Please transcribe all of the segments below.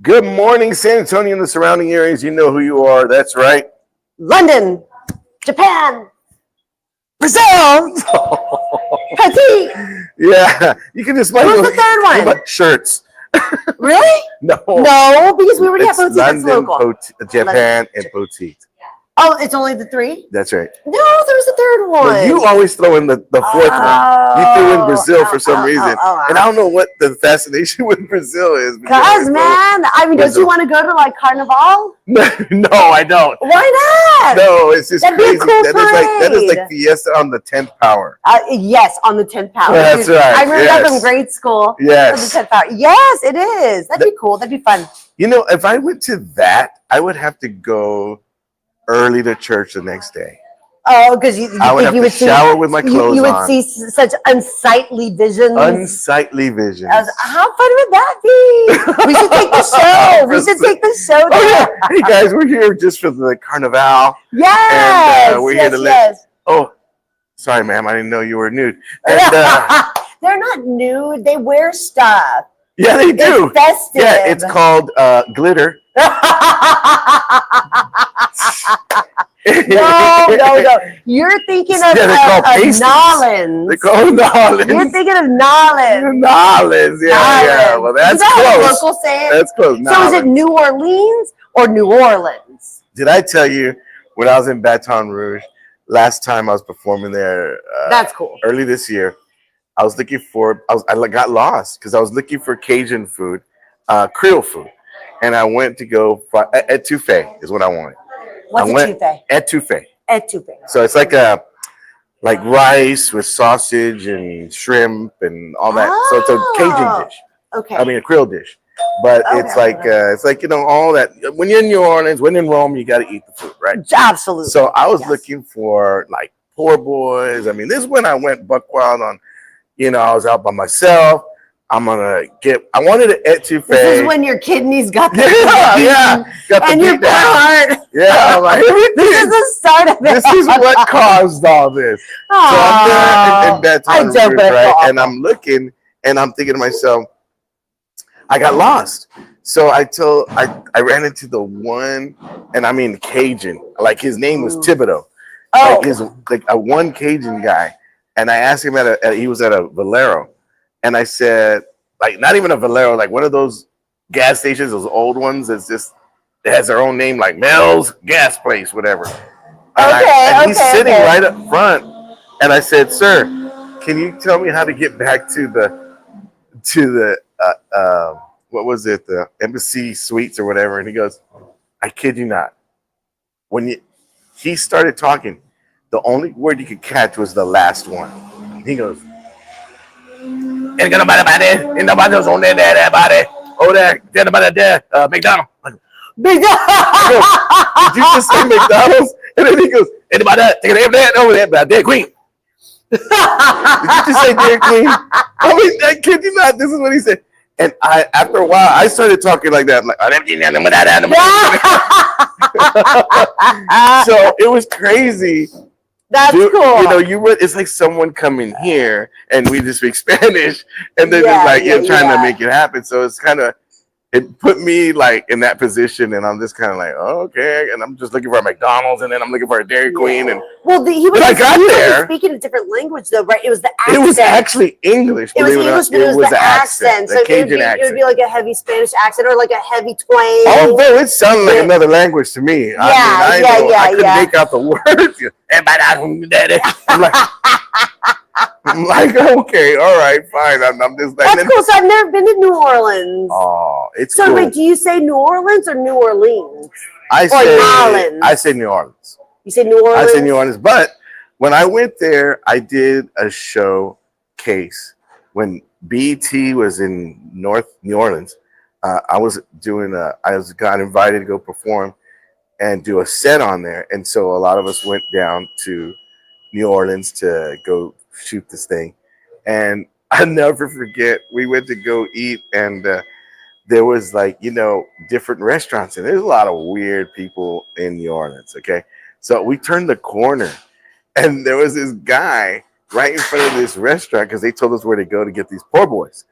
Good morning, San Antonio and the surrounding areas. You know who you are. That's right. London, Japan, Brazil. Petit. Yeah, you can just like Who's the third one? like shirts. Really? No, No, because we already have it's Petit. That's London, local. Japan, and Petite. Oh, it's only the three? That's right. No, there's a third one. But you always throw in the fourth one. You threw in Brazil for some reason, and I don't know what the fascination with Brazil is. Cause man, I mean, don't you want to go to like Carnival? No, I don't. Why not? No, it's just That'd be crazy. a cool That is like parade. Fiesta on the 10th power. Yes, on the 10th power. That's right. I remember that Yes. from grade school. Yes. The 10th power. Yes, it is. That'd be cool. That'd be fun. You know, if I went to that, I would have to go early to church the next day. Oh, because you I would think have you to would shower with my see, clothes you would on. see such unsightly visions. Unsightly visions. How fun would that be? We should take the show. We should take the show Oh, yeah. there. Hey guys, we're here just for the carnival. Yes. And we're yes, here to yes. Oh, sorry, ma'am. I didn't know you were nude. And They're not nude. They wear stuff. yeah, they do. It's festive. Yeah, it's called glitter. No. You're thinking of, they're called pasties. Nolans. They call Nolans. You're thinking of Nolans. Nolans. Yeah. Well, that's Is that close. what local saying? That's close. So is it New Orleans or New Orleans? Did I tell you when I was in Baton Rouge last time I was performing there? That's cool. Early this year, I was looking for. I got lost because I was looking for Cajun food, Creole food, and I went to go etouffee is what I wanted. What's etouffee? Etouffee. Etouffee. So it's like rice with sausage and shrimp and all that. So it's a Cajun dish. Okay. I mean a Creole dish, but it's like you know all that. When you're in New Orleans, when in Rome, you got to eat the food, right? Absolutely. So I was looking for like poor boys. I mean, this is when I went buck wild on. You know, I was out by myself. I wanted an etouffee. This is when your kidneys got the got the and your beat down. heart. Yeah, I'm like This is the start of it. this is what caused all this. So I'm there in Baton Rouge, right? And I'm looking and I'm thinking to myself, I got lost. So I ran into the one, and I mean Cajun. Like his name was Thibodeau. Oh. Like a one Cajun guy. And I asked him he was at a Valero. And I said, like, not even a Valero, like one of those gas stations, those old ones that's just, it has their own name, like Mel's Gas Place, whatever. And he's sitting right up front. And I said, sir, can you tell me how to get back to the what was it, the Embassy Suites or whatever? And he goes, I kid you not. He started talking, the only word you could catch was the last one. He goes, ain't got nobody else on there, over there, McDonald's. Did you just say McDonald's? And then he goes, anybody over there, but Dairy Queen. Did you just say Dairy Queen? I mean, I kid you not, this is what he said. And after a while, I started talking like that. I'm like, so it was crazy. That's cool. You know, it's like someone coming here and we just speak Spanish, and they're just like, trying to make it happen. So it's kind of, it put me like in that position, and I'm just kind of like, oh, okay, and I'm just looking for a McDonald's, and then I'm looking for a Dairy Queen, and he was speaking a different language though, right? It was the accent. It was actually English. It was English, but it was the accent. So it would be like a heavy Spanish accent or like a heavy twang. Although it sounded like another language to me. I couldn't make out the words. I'm like, okay, all right, fine. I'm just like, that's cool. So I've never been to New Orleans. Oh, it's so cool. Wait, do you say New Orleans or New Orleans? I say New Orleans. You say New Orleans? I say New Orleans. But when I went there, I did a showcase when BET was in North New Orleans. I got invited to go perform and do a set on there, and so a lot of us went down to New Orleans to go shoot this thing. And I'll never forget, we went to go eat, and there was like, different restaurants, and there's a lot of weird people in New Orleans. Okay, so we turned the corner, and there was this guy right in front of this restaurant because they told us where to go to get these poor boys,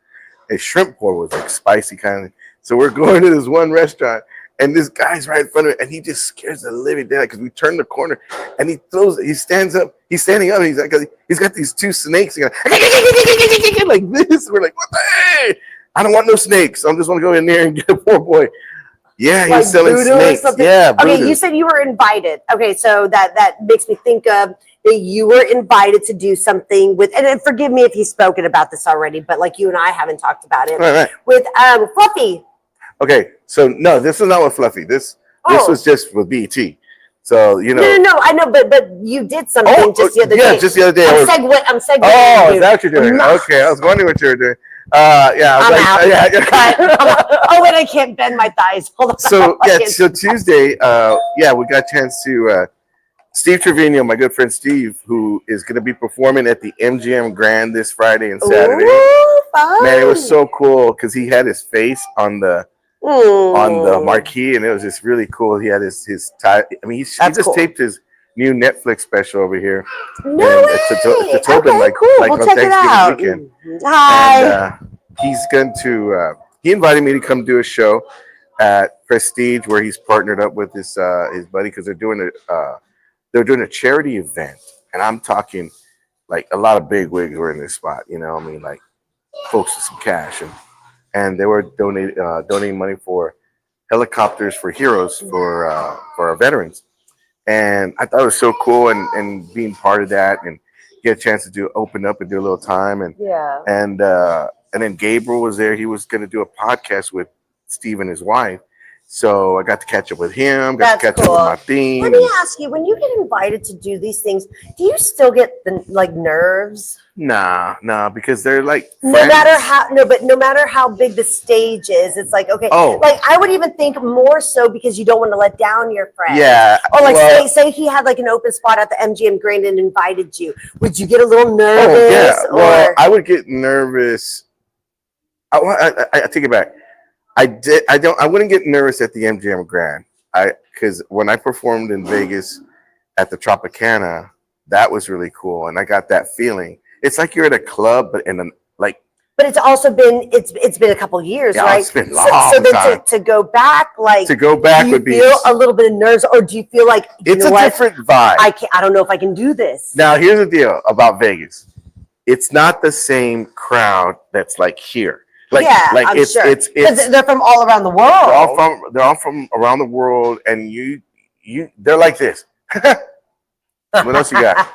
a shrimp poor boys, like spicy kind of. So we're going to this one restaurant, and this guy's right in front of it, and he just scares the living daylight because we turn the corner, and he stands up, he's standing up, and he's got these two snakes, like this. We're like, what the hey? I don't want no snakes. I just want to go in there and get a poor boy. Yeah, he's selling snakes. Yeah. Okay, you said you were invited. Okay, so that makes me think of that you were invited to do something with, and forgive me if he's spoken about this already, but like you and I haven't talked about it. Right. With Fluffy. Okay, so no, this is not with Fluffy. This was just with BT. So No, I know, but you did something just the other day. Yeah, just the other day. I'm segueing. Oh, is that what you're doing? Okay, I was wondering what you were doing. Yeah, I'm out. Yeah. Wait, I can't bend my thighs. Hold on. So Tuesday, we got a chance to Steve Trevino, my good friend Steve, who is going to be performing at the MGM Grand this Friday and Saturday. Ooh, fun. Man, it was so cool because he had his face on the marquee, and it was just really cool. He had his tie. I mean, he just taped his new Netflix special over here. No way. It's open cool. Like we'll on check it out. Weekend. Hi. And he's going to. He invited me to come do a show at Prestige, where he's partnered up with his buddy because they're doing a charity event, and I'm talking like a lot of big wigs were in this spot. You know, I mean, like folks with some cash, and they were donating money for helicopters for heroes for our veterans. And I thought it was so cool, and being part of that, and get a chance to open up and do a little time, and then Gabriel was there. He was going to do a podcast with Steve and his wife, so I got to catch up with him. Got to catch up with my team. Let me ask you: when you get invited to do these things, do you still get the nerves? Nah, because they're like no matter how big the stage is, it's like okay. Oh, like I would even think more so because you don't want to let down your friends. Yeah. Or like say he had like an open spot at the MGM Grand and invited you. Would you get a little nervous? Oh yeah. Well, I would get nervous. I take it back. I wouldn't get nervous at the MGM Grand. Because when I performed in Vegas at the Tropicana, that was really cool, and I got that feeling. It's like you're at a club, but But it's also been it's been a couple years, right? It's been long so then time. To go back, would be feel a little bit of nerves, or do you feel like it's a different vibe? I don't know if I can do this. Now here's the deal about Vegas. It's not the same crowd that's like here. I'm sure. It's they're from all around the world. They're all from around the world, and they're like this. What else you got?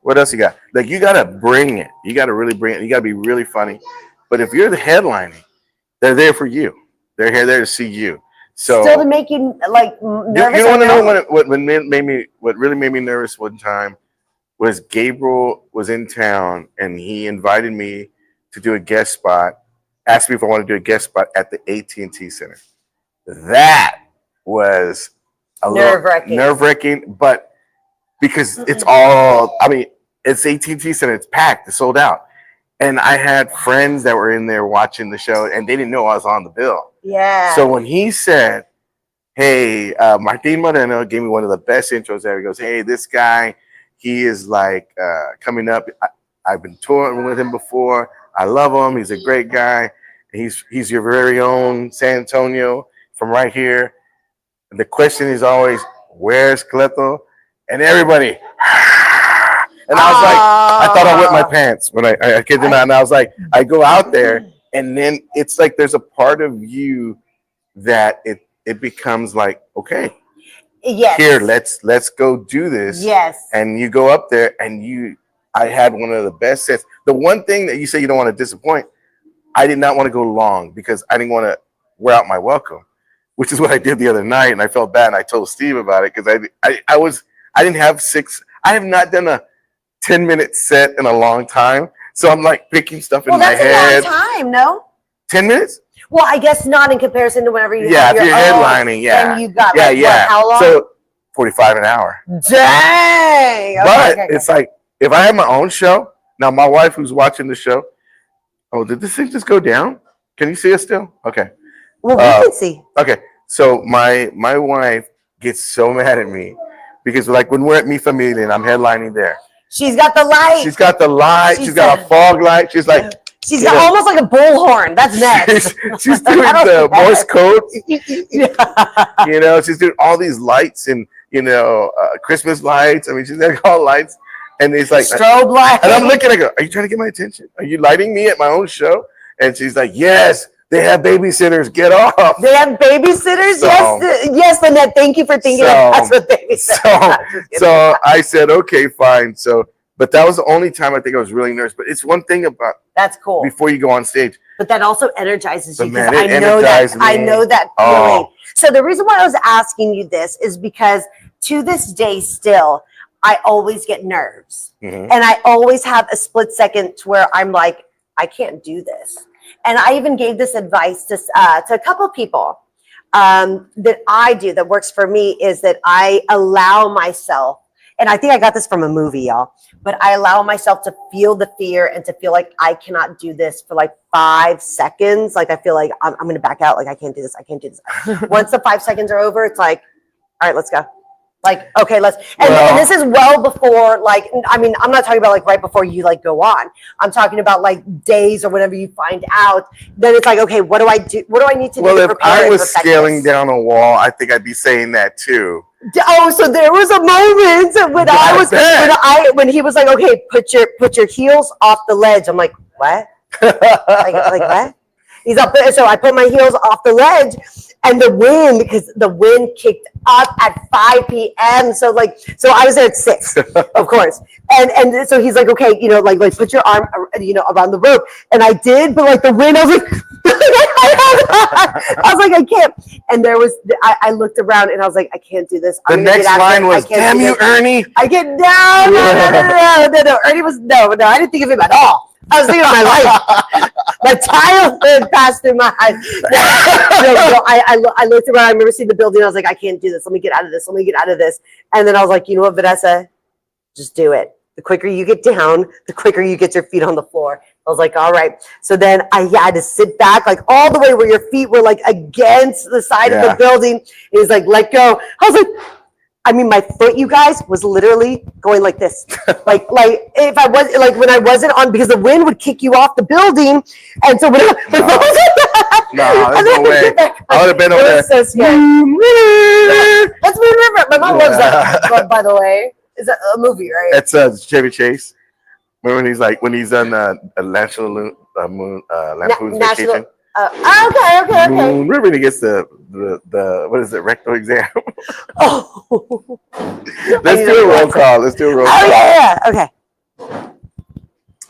What else you got? Like, you gotta bring it. You gotta really bring it. You gotta be really funny. But if you're the headlining, they're there for you. They're there to see you. So still to make you like nervous. You want to know what really made me nervous one time was Gabriel was in town, and he invited me to do a guest spot. Asked me if I want to do a guest spot at the AT&T Center. That was a nerve-wracking, but because it's AT&T Center, it's packed, it's sold out. And I had friends that were in there watching the show, and they didn't know I was on the bill. Yeah. So when he said, hey, Martin Moreno gave me one of the best intros ever. He goes, hey, this guy, he is like coming up. I've been touring with him before. I love him. He's a great guy. He's your very own San Antonio from right here. And the question is always, where's Cleto? And everybody, and I was like, I thought I wet my pants when I kid you not. And I was like, I go out there, and then it's like there's a part of you that it becomes like, okay, yes, here, let's go do this. Yes. And you go up there, and I had one of the best sets. The one thing that you say you don't want to disappoint, I did not want to go long because I didn't want to wear out my welcome, which is what I did the other night, and I felt bad, and I told Steve about it because I didn't have I have not done a 10-minute set in a long time. So I'm like picking stuff in my head. That's a long time, no? 10 minutes? Well, I guess not in comparison to whenever you have your if you're headlining, and you got what, how long? So 45 an hour. Dang. But it's like, if I have my own show, now my wife who's watching the show, did this thing just go down? Can you see us still? Okay. Well, we can see. Okay. So my wife gets so mad at me because like when we're at Mi Familia and I'm headlining there. She's got the light. She's got the light. She's got a fog light. She's like, She's got almost like a bullhorn. That's next. She's doing the Morse code. You know, she's doing all these lights and, you know, Christmas lights. I mean, she's got all lights. And it's like strobe light. And I'm looking, I go, are you trying to get my attention? Are you lighting me at my own show? And she's like, yes, they have babysitters. Get off. They have babysitters? So, yes, Lynette. Thank you for thinking that's what babysitters. So I said, okay, fine. So, but that was the only time I think I was really nervous. But it's one thing about that's cool before you go on stage. But that also energizes you because I know that feeling. So the reason why I was asking you this is because to this day still, I always get nerves. And I always have a split second where I'm like, I can't do this. And I even gave this advice to a couple of people that I do that works for me is that I allow myself, and I think I got this from a movie, y'all, but I allow myself to feel the fear and to feel like I cannot do this for like 5 seconds. Like I feel like I'm going to back out. Like I can't do this. I can't do this. Once the 5 seconds are over, it's like, all right, let's go. Like, okay, let's, and this is well before, like, I mean, I'm not talking about like right before you like go on. I'm talking about like days or whenever you find out. Then it's like, okay, what do I do? What do I need to do? Well, if I was scaling down a wall, I think I'd be saying that too. Oh, so there was a moment when he was like, okay, put your heels off the ledge. I'm like, what? like what? He's up there. So I put my heels off the ledge and because the wind kicked up at 5 p.m. So I was there at 6, of course. And so he's like, okay, you know, like put your arm, you know, around the rope. And I did, but like the wind, I was like, I was like, I can't. And there was, I looked around and I was like, I can't do this. The next line was, damn you, Ernie. I get down. No. Ernie was, no, I didn't think of him at all. I was thinking of my life. My childhood passed through my eyes. I looked around. I remember seeing the building. I was like, I can't do this. Let me get out of this. And then I was like, you know what, Vanessa? Just do it. The quicker you get down, the quicker you get your feet on the floor. I was like, all right. So then I had to sit back, like all the way where your feet were like against the side of the building. It was like, let go. I was like, I mean, my foot, you guys, was literally going like this. like if I was like when I wasn't on, because the wind would kick you off the building. And so when there's no way. I would have been over there. So scary. Let's remember. My mom loves that, by the way. Is that a movie, right? It's Chevy Chase. Remember when he's on National Lampoon's Vacation? Okay. Moon River, he gets the what is it, rectal exam. Oh. Let's do a roll call. Oh yeah. Okay.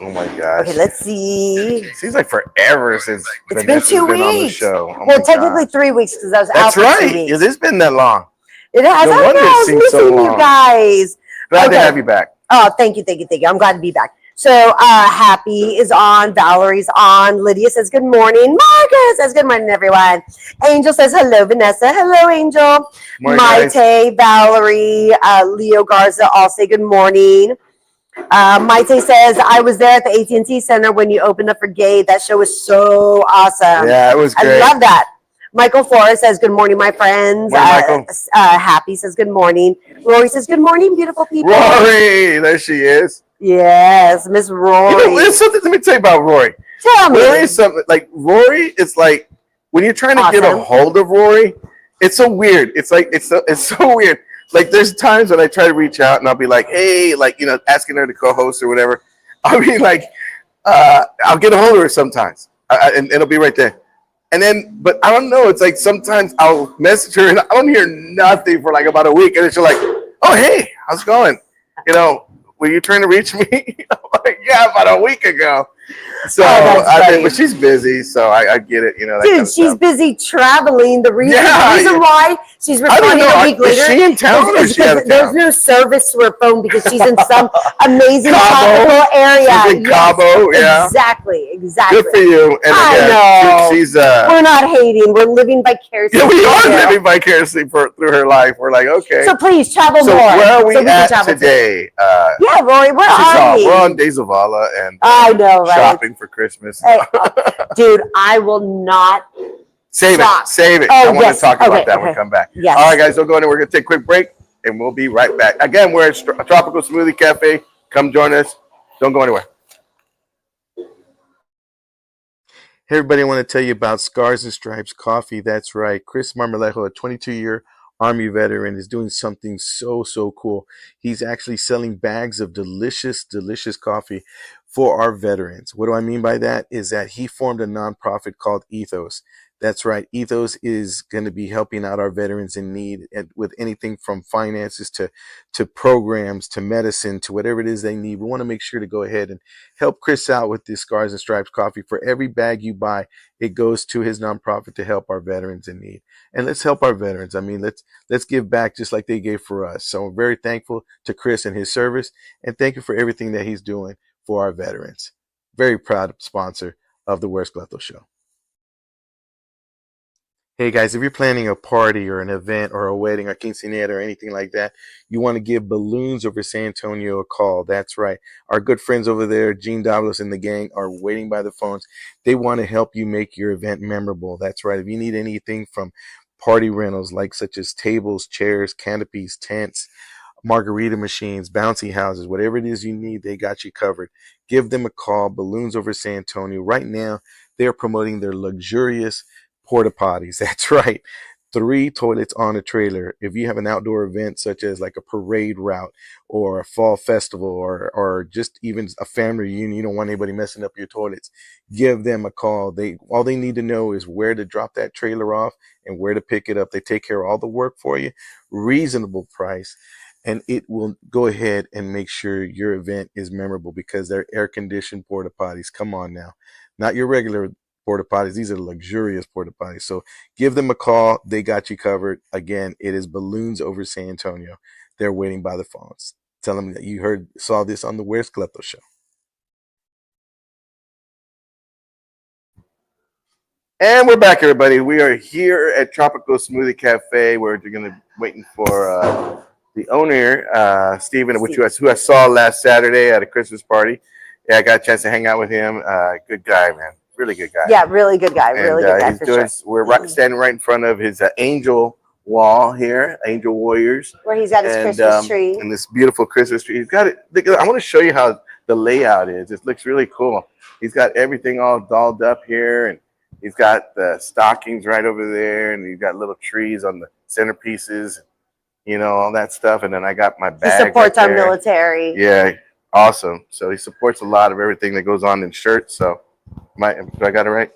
Oh my gosh. Okay, let's see. It seems like forever since it's been 2 weeks. On the show. Well, technically 3 weeks because I was out for 2 weeks. It has been that long. It has. No wonder it seems so long. You guys. Glad to have you back. Oh, thank you. I'm glad to be back. So Happy is on, Valerie's on, Lydia says good morning, Marcus says good morning, everyone. Angel says hello, Vanessa. Hello, Angel. Morning, Maite, Valerie, Leo Garza all say good morning. Maite says I was there at the AT&T Center when you opened up for Gay. That show was so awesome. Yeah, it was great. I love that. Michael Forrest says, good morning, my friends. Happy says, good morning. Rory says, good morning, beautiful people. Rory, there she is. Yes, Miss Rory. You know, there's something, let me tell you about Rory. Tell me. Rory is something, like, Rory is like, when you're trying to get a hold of Rory, it's so weird. It's like, it's so weird. Like, there's times when I try to reach out and I'll be like, hey, like, you know, asking her to co-host or whatever. I'll be like, I'll get a hold of her sometimes. And it'll be right there. And then, but I don't know. It's like sometimes I'll message her and I don't hear nothing for like about a week. And then she's like, oh, hey, how's it going? You know, were you trying to reach me? I'm like, yeah, about a week ago. So, but she's busy, so I get it. You know, that dude, kind of she's stuff. busy traveling. The reason why she's responding a week later is she in town or is she out of town? There's no service to her phone because she's in some amazing tropical area. She's in Cabo, yeah. Exactly. Good for you. And I know. She's we're not hating. We're living vicariously. Yeah, we are living vicariously through her life. We're like, okay. So please travel more. So where are we at today? Yeah, Rory, where are we? We're on Days of Allah and I know, right? Shopping for Christmas. Hey, dude, I will not save it. Oh, I want to talk about that when we come back. Yes. All right, guys, don't go anywhere. We're going to take a quick break, and we'll be right back. Again, we're at Tropical Smoothie Cafe. Come join us. Don't go anywhere. Hey everybody, I want to tell you about Scars and Stripes Coffee. That's right. Chris Marmolejo, a 22-year Army veteran, is doing something so cool. He's actually selling bags of delicious coffee for our veterans. What do I mean by that? Is that he formed a nonprofit called Ethos. That's right. Ethos is going to be helping out our veterans in need with anything from finances to programs to medicine to whatever it is they need. We want to make sure to go ahead and help Chris out with this Scars and Stripes coffee. For every bag you buy, it goes to his nonprofit to help our veterans in need. And let's help our veterans. I mean, let's give back just like they gave for us. So we're very thankful to Chris and his service, and thank you for everything that he's doing for our veterans. Very proud sponsor of the Where's Cleto Show. Hey guys, if you're planning a party or an event or a wedding or quinceañera or anything like that, you want to give Balloons over San Antonio a call. That's right. Our good friends over there, Gene Davlos and the gang, are waiting by the phones. They want to help you make your event memorable. That's right. If you need anything from party rentals, like such as tables, chairs, canopies, tents, margarita machines, bouncy houses, whatever it is you need, they got you covered. Give them a call, Balloons over San Antonio. Right now, they're promoting their luxurious porta potties. That's right. 3 toilets on a trailer. If you have an outdoor event such as like a parade route or a fall festival or just even a family reunion, you don't want anybody messing up your toilets, give them a call. All they need to know is where to drop that trailer off and where to pick it up. They take care of all the work for you, reasonable price, and it will go ahead and make sure your event is memorable because they're air-conditioned porta potties. Come on now. Not your regular porta potties. These are luxurious porta potties. So give them a call. They got you covered. Again, it is Balloons over San Antonio. They're waiting by the phones. Tell them that you saw this on the Where's Cleto Show. And we're back, everybody. We are here at Tropical Smoothie Cafe. We're going to waiting for the owner, Steven, who I saw last Saturday at a Christmas party. Yeah, I got a chance to hang out with him. Good guy, man. Really good guy. Yeah, really good guy. Really good guy. He's doing. We're standing right in front of his angel wall here, Angel Warriors, where he's got his Christmas tree and this beautiful Christmas tree. He's got it. I want to show you how the layout is. It looks really cool. He's got everything all dolled up here, and he's got the stockings right over there, and he's got little trees on the centerpieces, you know, all that stuff. And then I got my bag. He supports our military. Yeah, awesome. So he supports a lot of everything that goes on in shirts. So. Do I got it right?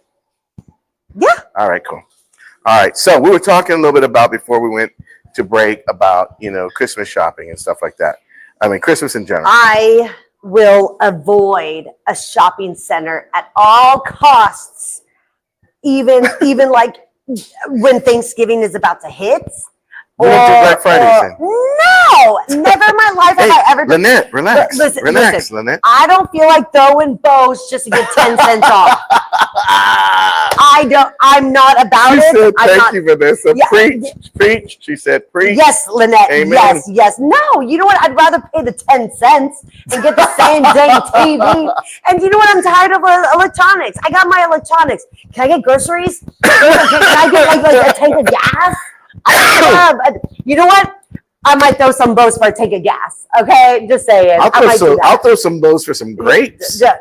Yeah. All right, cool. All right, so we were talking a little bit about before we went to break about, you know, Christmas shopping and stuff like that. I mean, Christmas in general. I will avoid a shopping center at all costs, even like when Thanksgiving is about to hit. We don't do Black Fridays then. No, never in my life have I ever done. Lynette, relax. Relax, Lynette. I don't feel like throwing bows just to get 10 cents off. I'm not about it. She said, thank you, Vanessa. Yeah, preach. She said, preach. Yes, Lynette. Amen. Yes. No, you know what? I'd rather pay the 10 cents and get the same dang TV. And you know what? I'm tired of electronics. I got my electronics. Can I get groceries? Can I get like a tank of gas? You know what? I might throw some bows for a tank of gas. Okay, just saying. I'll throw some bows for some grapes. Yeah,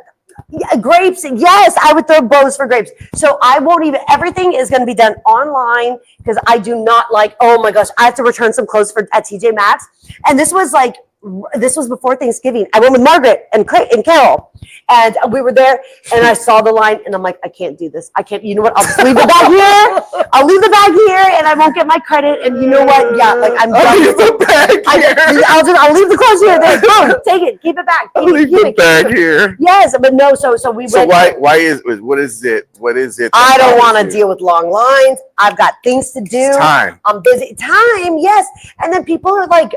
grapes. Yes, I would throw bows for grapes. So I won't even. Everything is going to be done online because I do not like. Oh my gosh, I have to return some clothes at TJ Maxx, and this was before Thanksgiving. I went with Margaret and Carol, and we were there, and I saw the line, and I'm like, I can't do this. I can't. You know what? I'll just leave the bag here. I'll leave the bag here, and I won't get my credit. And you know what? Yeah, like I'm done. I'll leave the bag here. I'll leave the clothes here. There, go, take it, keep it back. I'll leave the bag here. Yes, but no. So we went. So why is what is it? What is it? I don't want to deal with long lines. I've got things to do. It's time. I'm busy. Time. Yes, and then people are like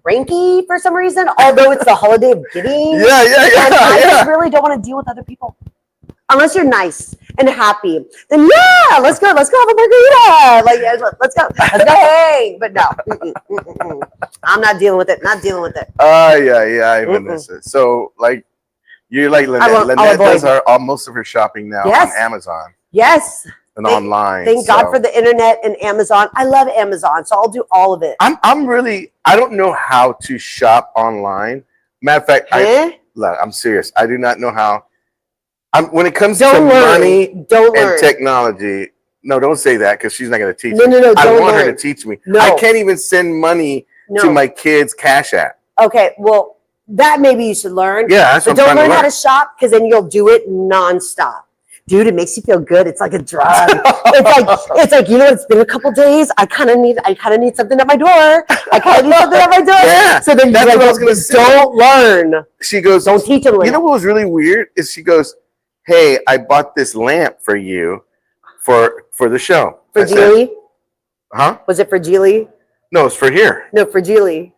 cranky for some reason, although it's the holiday of giving. Yeah. And I just really don't want to deal with other people. Unless you're nice and happy, then yeah, let's go have a margarita. Like, let's go hang. But no, I'm not dealing with it. Not dealing with it. Yeah, Vanessa. So like, you're like Lynette. Lynette does most of her shopping now on Amazon. Yes. And online. Thank God for the internet and Amazon. I love Amazon, so I'll do all of it. I don't know how to shop online. Matter of fact, I'm serious. I do not know how When it comes Don't to learn. money Don't and learn. technology, no, don't say that because she's not going to teach No, me. no, no. I Don't want her learn. to teach me. No. I can't even send money to my kids' Cash App. Okay, well, that maybe you should learn. Yeah, that's but what don't I'm trying learn to how learn. to shop because then you'll do it nonstop. Dude, it makes you feel good. It's like a drug. it's like, you know, it's been a couple days. I kind of need something at my door. Yeah, so then that's you're what I was like, gonna say. don't learn. She goes, Don't teach them. You know what was really weird is she goes, hey, I bought this lamp for you for the show. For Geely? Huh? Was it for Geely? No, it's for here. No, for Geely.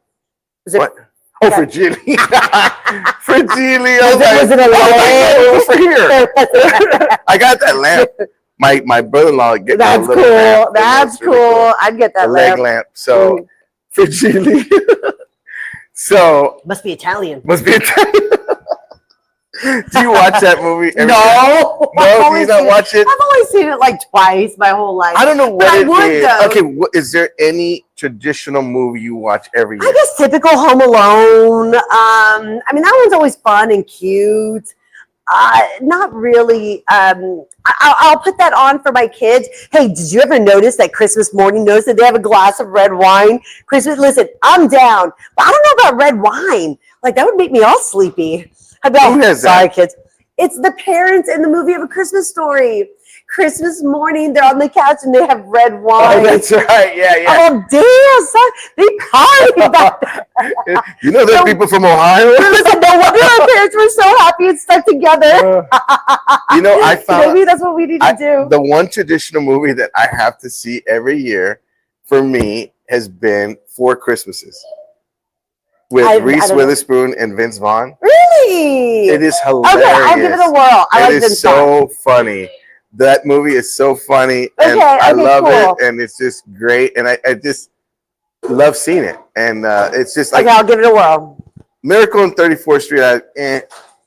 Was it? What? Oh, for Geely. For Geely. Was it a lamp? For here. I got that lamp. My brother-in-law get That's that little cool. lamp. That's really cool. I'd get that the leg lamp. So for Geely. So must be Italian. Must be Italian. Do you watch that movie? No. No, do you not watch it? I've only seen it like twice my whole life. I don't know what it is. Though. Okay, is there any traditional movie you watch every year? I guess typical Home Alone. I mean, that one's always fun and cute. Not really. I'll put that on for my kids. Hey, did you ever notice that Christmas morning? Notice that they have a glass of red wine. Christmas. Listen, I'm down, but I don't know about red wine. Like that would make me all sleepy. I'd be like, sorry, kids. It's the parents in the movie of A Christmas Story. Christmas morning, they're on the couch and they have red wine. Oh, that's right. Yeah, yeah. Oh, damn, son. They party about that. You know, there's people from Ohio. Listen, no wonder our parents were so happy and stuck together. You know, I found maybe that's what we need to do. The one traditional movie that I have to see every year for me has been Four Christmases with Reese Witherspoon and Vince Vaughn. Really? It is hilarious. Okay, I'll give it a whirl. It is so funny. That movie is so funny, and I love it, and it's just great, and I just love seeing it, and it's just like I'll give it a whirl. Miracle on 34th Street,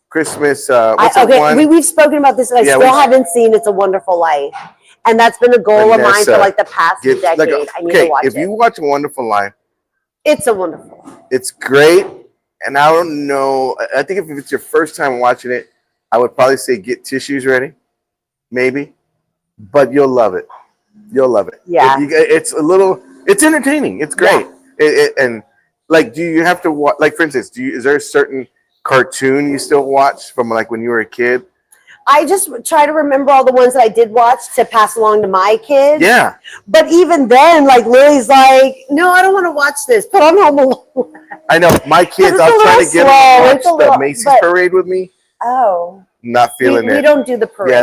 Christmas. We've spoken about this, and I still haven't seen It's a Wonderful Life, and that's been a goal of mine for like the past decade. I need to watch it. If you watch A Wonderful Life, It's a wonderful. It's great, and I don't know. I think if it's your first time watching it, I would probably say get tissues ready. Maybe, but you'll love it. You'll love it. Yeah, it's entertaining. It's great. Yeah. And like, do you have to watch? Like, for instance, is there a certain cartoon you still watch from like when you were a kid? I just try to remember all the ones that I did watch to pass along to my kids. Yeah. But even then, like Lily's like, no, I don't want to watch this. Put on Home Alone. I know my kids. I'll try to get them to watch the Macy's parade with me. Oh. Not feeling it. We don't do the parade. Yeah,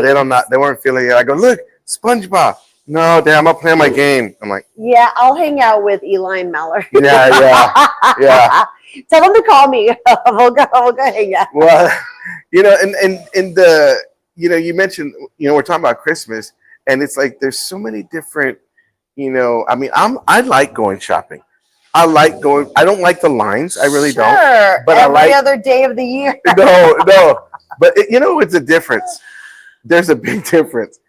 they weren't feeling it. I go, look, SpongeBob. No, Dad, I'm not playing my game. I'm like, yeah, I'll hang out with Eli and Mallory. Yeah. Tell them to call me. we'll go hang out. Well, you know, and the, you know, you mentioned, you know, we're talking about Christmas, and it's like there's so many different, you know, I mean, I like going shopping. I like going. I don't like the lines. I really don't. But every other day of the year. No. But you know, it's a difference. There's a big difference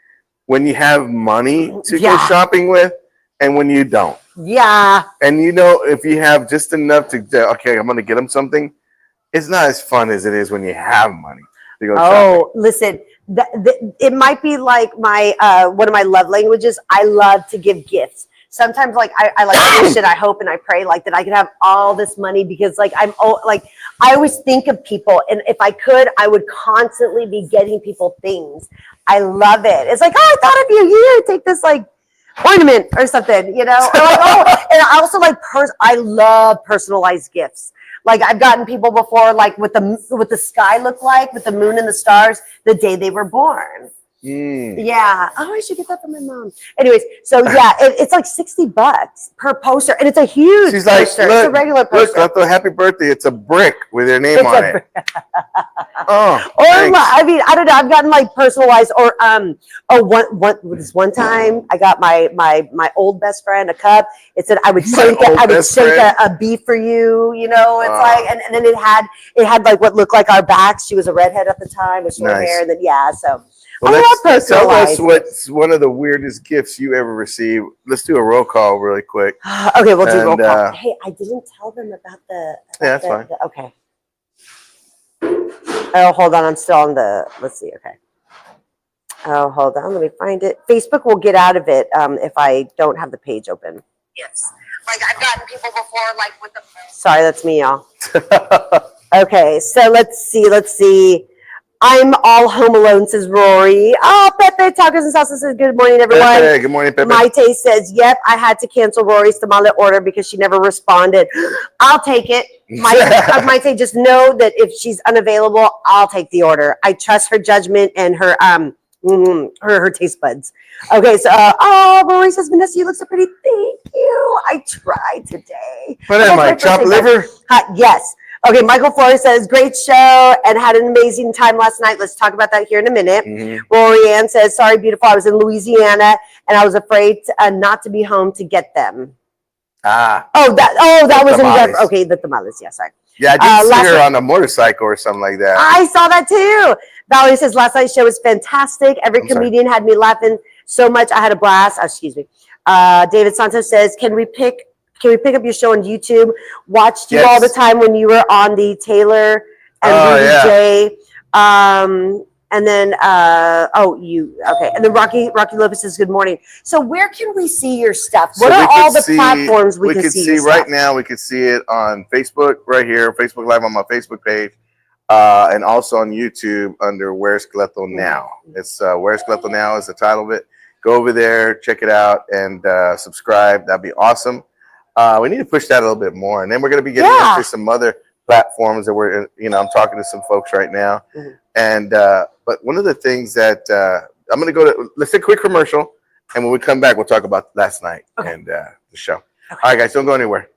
when you have money to go shopping with, and when you don't. Yeah. And you know, if you have just enough to, okay, I'm going to get them something. It's not as fun as it is when you have money to go shopping. Listen, it might be like my one of my love languages. I love to give gifts. Sometimes, like I like wish and I hope and I pray like that I could have all this money because like I always think of people, and if I could, I would constantly be getting people things. I love it. It's like, oh, I thought of you. Here, take this like ornament or something, you know. Or like, and I also like I love personalized gifts. Like I've gotten people before, like what the sky looked like with the moon and the stars the day they were born. Yeah. Oh, I should get that from my mom. Anyways, so yeah, it's like $60 per poster, and it's a huge She's like, poster. Look, it's a regular poster. Look, not the happy birthday. It's a brick with your name on it. I mean, I don't know. I've gotten like personalized, or one time I got my old best friend a cup. It said I would sink a B for you. You know, it's like, and then it had like what looked like our backs. She was a redhead at the time with short hair, and then so. Well, tell us what's one of the weirdest gifts you ever received. Let's do a roll call really quick. Okay, we'll do a roll call. Hey, I didn't tell them about the. That's fine. Okay. Oh, hold on. I'm still on the. Let's see. Okay. Oh, hold on. Let me find it. Facebook will get out of it if I don't have the page open. Yes. Like I've gotten people before, like with the. Sorry, that's me, y'all. Okay, so let's see. I'm all home alone, says Rory. Oh, Pepe Tacos and Salsa says, good morning, everyone. Pepe, good morning, Pepe. Maite says, yep, I had to cancel Rory's tamale order because she never responded. I'll take it. Maite, just know that if she's unavailable, I'll take the order. I trust her judgment and her her taste buds. Okay, so Rory says, Vanessa, you look so pretty. Thank you. I tried today. What am I, chopped liver? Yes. Okay, Michael Flores says, great show and had an amazing time last night. Let's talk about that here in a minute. Rory Ann says, sorry, beautiful. I was in Louisiana and I was afraid not to be home to get them. That was in okay, the tamales. Yeah, sorry. Yeah, I did see her on a motorcycle or something like that. I saw that too. Valerie says, last night's show was fantastic. Every comedian had me laughing so much. I had a blast. Excuse me. David Santos says, can we pick up your show on YouTube? Watched you all the time when you were on the Taylor and Rudy J. And then and then Rocky Lopez says, good morning. So where can we see your stuff? What are all the platforms we can see right now? We can see it on Facebook right here, Facebook Live on my Facebook page, and also on YouTube under Where's Cleto Now. It's Where's Cleto Now is the title of it. Go over there, check it out, and subscribe. That'd be awesome. We need to push that a little bit more, and then we're going to be getting into some other platforms that we're, I'm talking to some folks right now. And but one of the things that I'm going to go to, let's take a quick commercial, and when we come back, we'll talk about last night and the show. All right, guys, don't go anywhere.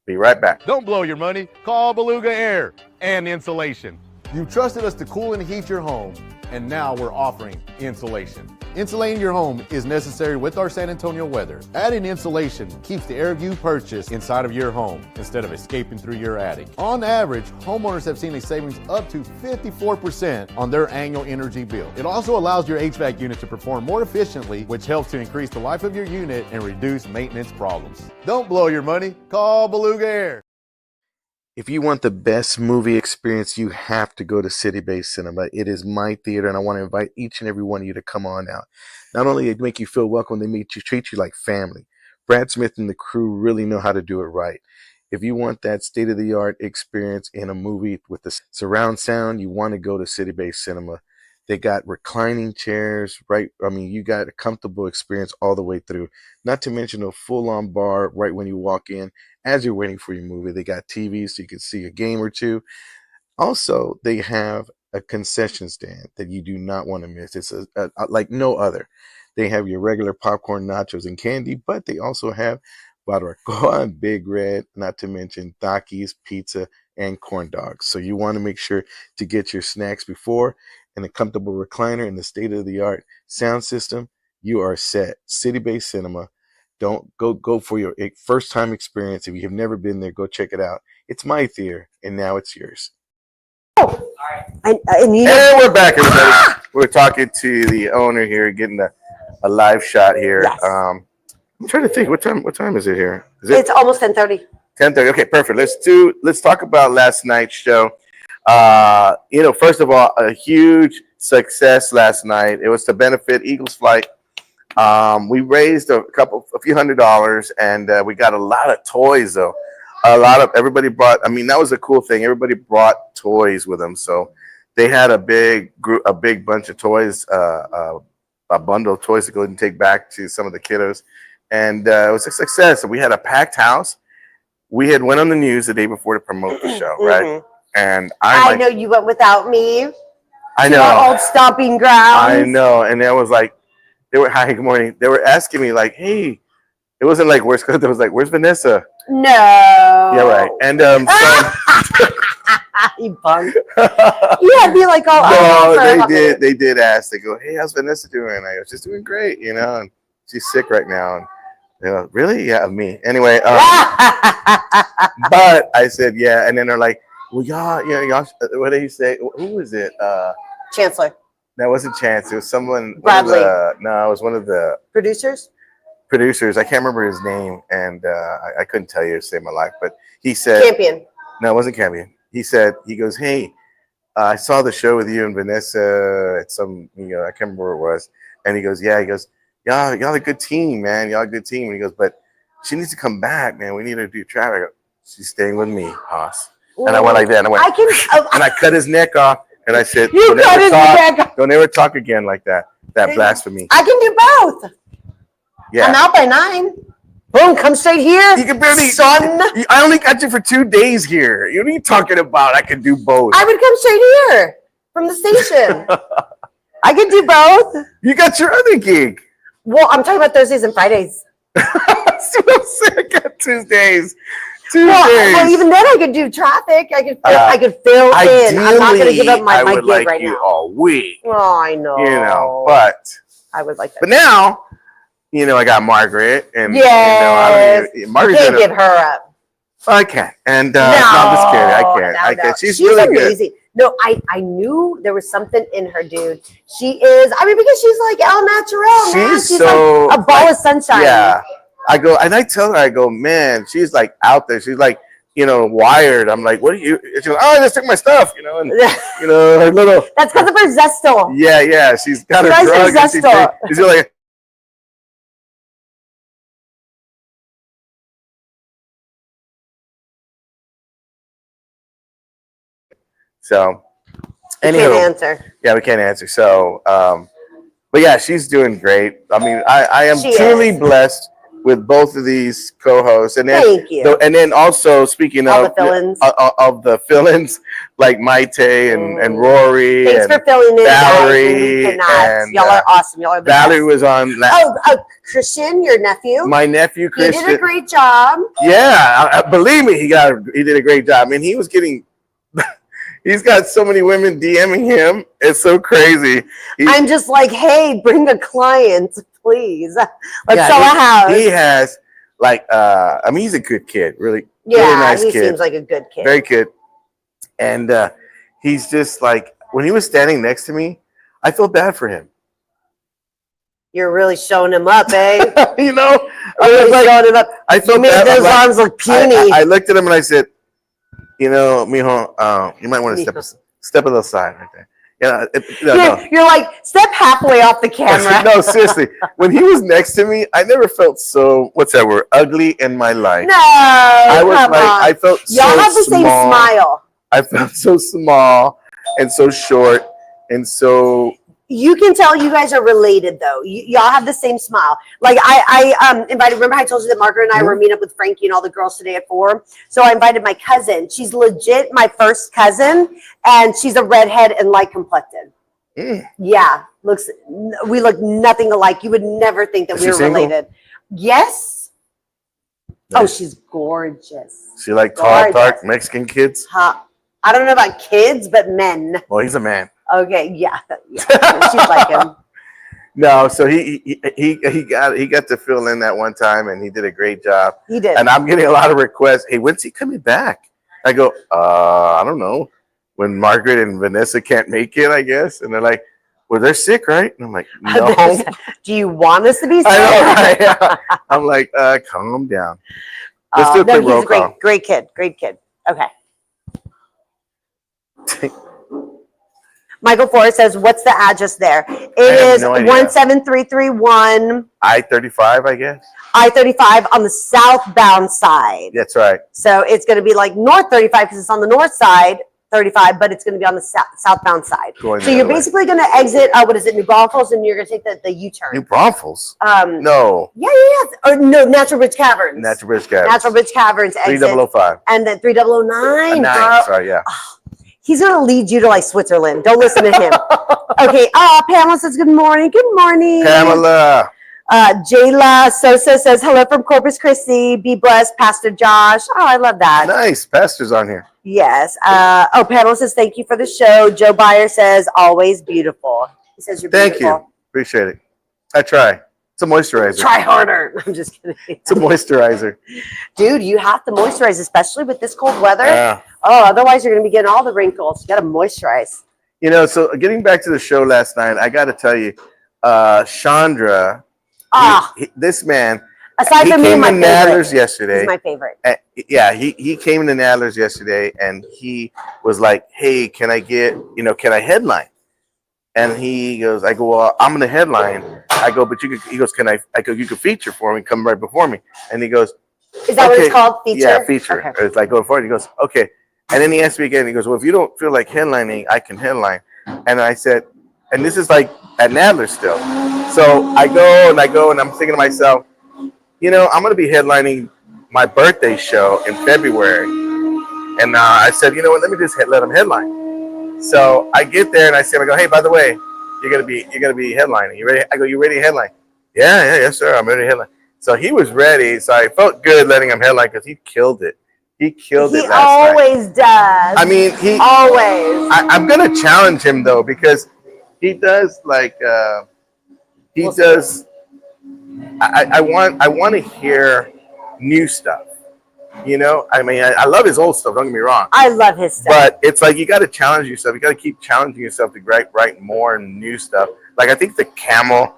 Be right back. Don't blow your money. Call Beluga Air and Insulation. You trusted us to cool and heat your home, and now we're offering insulation. Insulating your home is necessary with our San Antonio weather. Adding insulation keeps the air you purchase inside of your home instead of escaping through your attic. On average, homeowners have seen a savings up to 54% on their annual energy bill. It also allows your HVAC unit to perform more efficiently, which helps to increase the life of your unit and reduce maintenance problems. Don't blow your money. Call Beluga Air. If you want the best movie experience, you have to go to City Base Cinema. It is my theater, and I want to invite each and every one of you to come on out. Not only they make you feel welcome, they treat you like family. Brad Smith and the crew really know how to do it right. If you want that state-of-the-art experience in a movie with the surround sound, you want to go to City Base Cinema. They got reclining chairs, right? I mean, you got a comfortable experience all the way through. Not to mention a full-on bar right when you walk in. As you're waiting for your movie, they got TVs so you can see a game or two. Also, they have a concession stand that you do not want to miss. It's like no other. They have your regular popcorn, nachos, and candy, but they also have barbacoa and Big Red, not to mention Takis, pizza, and corn dogs. So you want to make sure to get your snacks before, and a comfortable recliner and the state-of-the-art sound system. You are set. City Base Cinema. Don't go for your first time experience. If you have never been there, go check it out. It's my theater, and now it's yours. And we're back, everybody. We're talking to the owner here, getting a live shot here. Yes. I'm trying to think, what time is it here? It's almost 10:30. 10:30. Okay, perfect. Let's talk about last night's show. First of all, a huge success last night. It was to benefit Eagles Flight. We raised a few $100s, and we got a lot of toys though. Everybody brought. I mean, that was a cool thing. Everybody brought toys with them, so they had a big bunch of toys, a bundle of toys to go and take back to some of the kiddos, and it was a success. We had a packed house. We had went on the news the day before to promote the show, right? And I know you went without me. I know. Our old stomping grounds. I know, and it was like. Hi, good morning. They were asking me like, hey, it wasn't like, where's Cleto? It was like, where's Vanessa? No. Yeah, right. And so. You punk. Yeah, be like, no, they did ask. They go, hey, how's Vanessa doing? I go, she's doing great, and she's sick right now. And they go, really? Yeah, me. Anyway, but I said, yeah. And then they're like, well, y'all, what did he say? Who was it? Chancellor. That wasn't Chance. It was someone. Bradley. It was one of the producers. I can't remember his name, and I couldn't tell you to save my life. But he said, Campion. No, it wasn't Campion. He said, he goes, hey, I saw the show with you and Vanessa at some, I can't remember where it was. And he goes, yeah, y'all a good team, man. Y'all a good team. And he goes, but she needs to come back, man. We need her to do traffic. I go, she's staying with me, Haas. And I went like that. And I went, and I cut his neck off. And I said, don't ever talk again like that. That blasphemy. I can do both. Yeah. I'm out by 9. Boom, come straight here. You can barely, son. I only got you for 2 days here. What are you talking about? I can do both. I would come straight here from the station. I could do both. You got your other gig. Well, I'm talking about Thursdays and Fridays. That's what I'm saying. I got Tuesdays. Well, even then I could do traffic. I could fill in. I'm not going to give up my gig like right you now. all week. Oh, I know. But I would like that. But now, I got Margaret, and yes, Margaret can't give her up. I can't. And no, I'm just kidding. I can't. She's really amazing. good. No, I knew there was something in her, dude. She is. I mean, because she's like El Natural, man. She's so, like a ball of sunshine. Yeah. I go, and I tell her, I go, man, she's like out there. She's like, wired. I'm like, what are you? She's like, oh, I just took my stuff, and her little. That's because of her Zestal. Yeah. She's got her drug. Zestal. She's like. So, anyway, we can't answer. Yeah, we can't answer. So, but yeah, she's doing great. I mean, I am truly blessed with both of these co-hosts, and then thank you. And then also speaking all of the fill-ins like Maite and Rory. Thanks and for filling in, Valerie. And y'all are awesome. Y'all are the Valerie best. was on. Christian, your nephew. My nephew Christian. He did a great job. Yeah, believe me, he did a great job. I mean, he was getting. He's got so many women DMing him. It's so crazy. I'm just like, hey, bring a client, please. Let's sell a house. He has he's a good kid, really nice he kid. Seems like a good kid. Very good. And he's just like, when he was standing next to me, I felt bad for him. You're really showing him up, eh? I was like, showing him up. I felt you made those arms look puny. I looked at him and I said, mijo, you might want to step a little side right there. You're like, step halfway off the camera. No, seriously. When he was next to me, I never felt so, what's that word, ugly in my life. No, I felt y'all so have the small. same smile. I felt so small and so short and so. You can tell you guys are related, though. Y'all have the same smile. Like I invited. Remember, I told you that Margaret and I were meeting up with Frankie and all the girls today at 4. So I invited my cousin. She's legit my first cousin, and she's a redhead and light complected. Yeah, we look nothing alike. You would never think that we were related. Yes. Nice. Oh, she's gorgeous. She like tall, dark Mexican kids. I don't know about kids, but men. Well, he's a man. Okay, yeah. She's like him. No, so he got to fill in that one time, and he did a great job. He did. And I'm getting a lot of requests. Hey, when's he coming back? I go, I don't know. When Margaret and Vanessa can't make it, I guess. And they're like, well, they're sick, right? And I'm like, no. Do you want us to be sick? I know, right? I'm like, calm down. Let's do a quick roll call. Great kid. Okay. Michael Forrest says, what's the address there? It is 17331 I-35, I guess. I-35 on the southbound side. That's right. So it's going to be like north 35 because it's on the north side, 35, but it's going to be on the southbound side. So you're basically going to exit, what is it, New Braunfels, and you're going to take the U-turn. New Braunfels? No. Yeah. Or no, Natural Bridge Caverns. Natural Bridge Caverns. Natural Bridge Caverns exit. 3005. And then 3009. Sorry, yeah. Oh, he's going to lead you to like Switzerland. Don't listen to him. Okay. Pamela says, good morning. Good morning. Pamela. Jayla Sosa says, hello from Corpus Christi. Be blessed, Pastor Josh. Oh, I love that. Nice. Pastor's on here. Yes. Pamela says, thank you for the show. Joe Byer says, always beautiful. He says, you're beautiful. Thank you. Appreciate it. I try. It's a moisturizer. Try harder. I'm just kidding. It's a moisturizer. Dude, you have to moisturize, especially with this cold weather. Yeah. Oh, otherwise you're going to be getting all the wrinkles. You got to moisturize. So getting back to the show last night, I got to tell you, Chandra, this man, Aside He from me, came my to favorite. Nadler's yesterday. He's my favorite. Yeah, he came to Nadler's yesterday, and he was like, "Hey, can I can I headline?" And he goes, "I go, well, I'm gonna headline." I go, "But you could." He goes, "Can I?" I go, "You could feature for me, come right before me." And he goes, Is that what "Okay." it's called? Feature? Yeah, feature. Okay. It's like go forward. He goes, "Okay." And then he asked me again. He goes, "Well, if you don't feel like headlining, I can headline." And I said, and this is like at Nadler still. So I go, and I'm thinking to myself, I'm going to be headlining my birthday show in February. And I said, you know what, let me just let him headline. So I get there and I go, hey, by the way, you're gonna be headlining. You ready? I go, you ready to headline? Yeah, yes, sir. I'm ready to headline. So he was ready. So I felt good letting him headline because he killed it. He killed it last night. He always does. I mean, always. I'm gonna challenge him though because he does like he does. I want to hear new stuff. I mean, I love his old stuff. Don't get me wrong. I love his stuff. But it's like you got to challenge yourself. You got to keep challenging yourself to write more new stuff. Like I think the Camel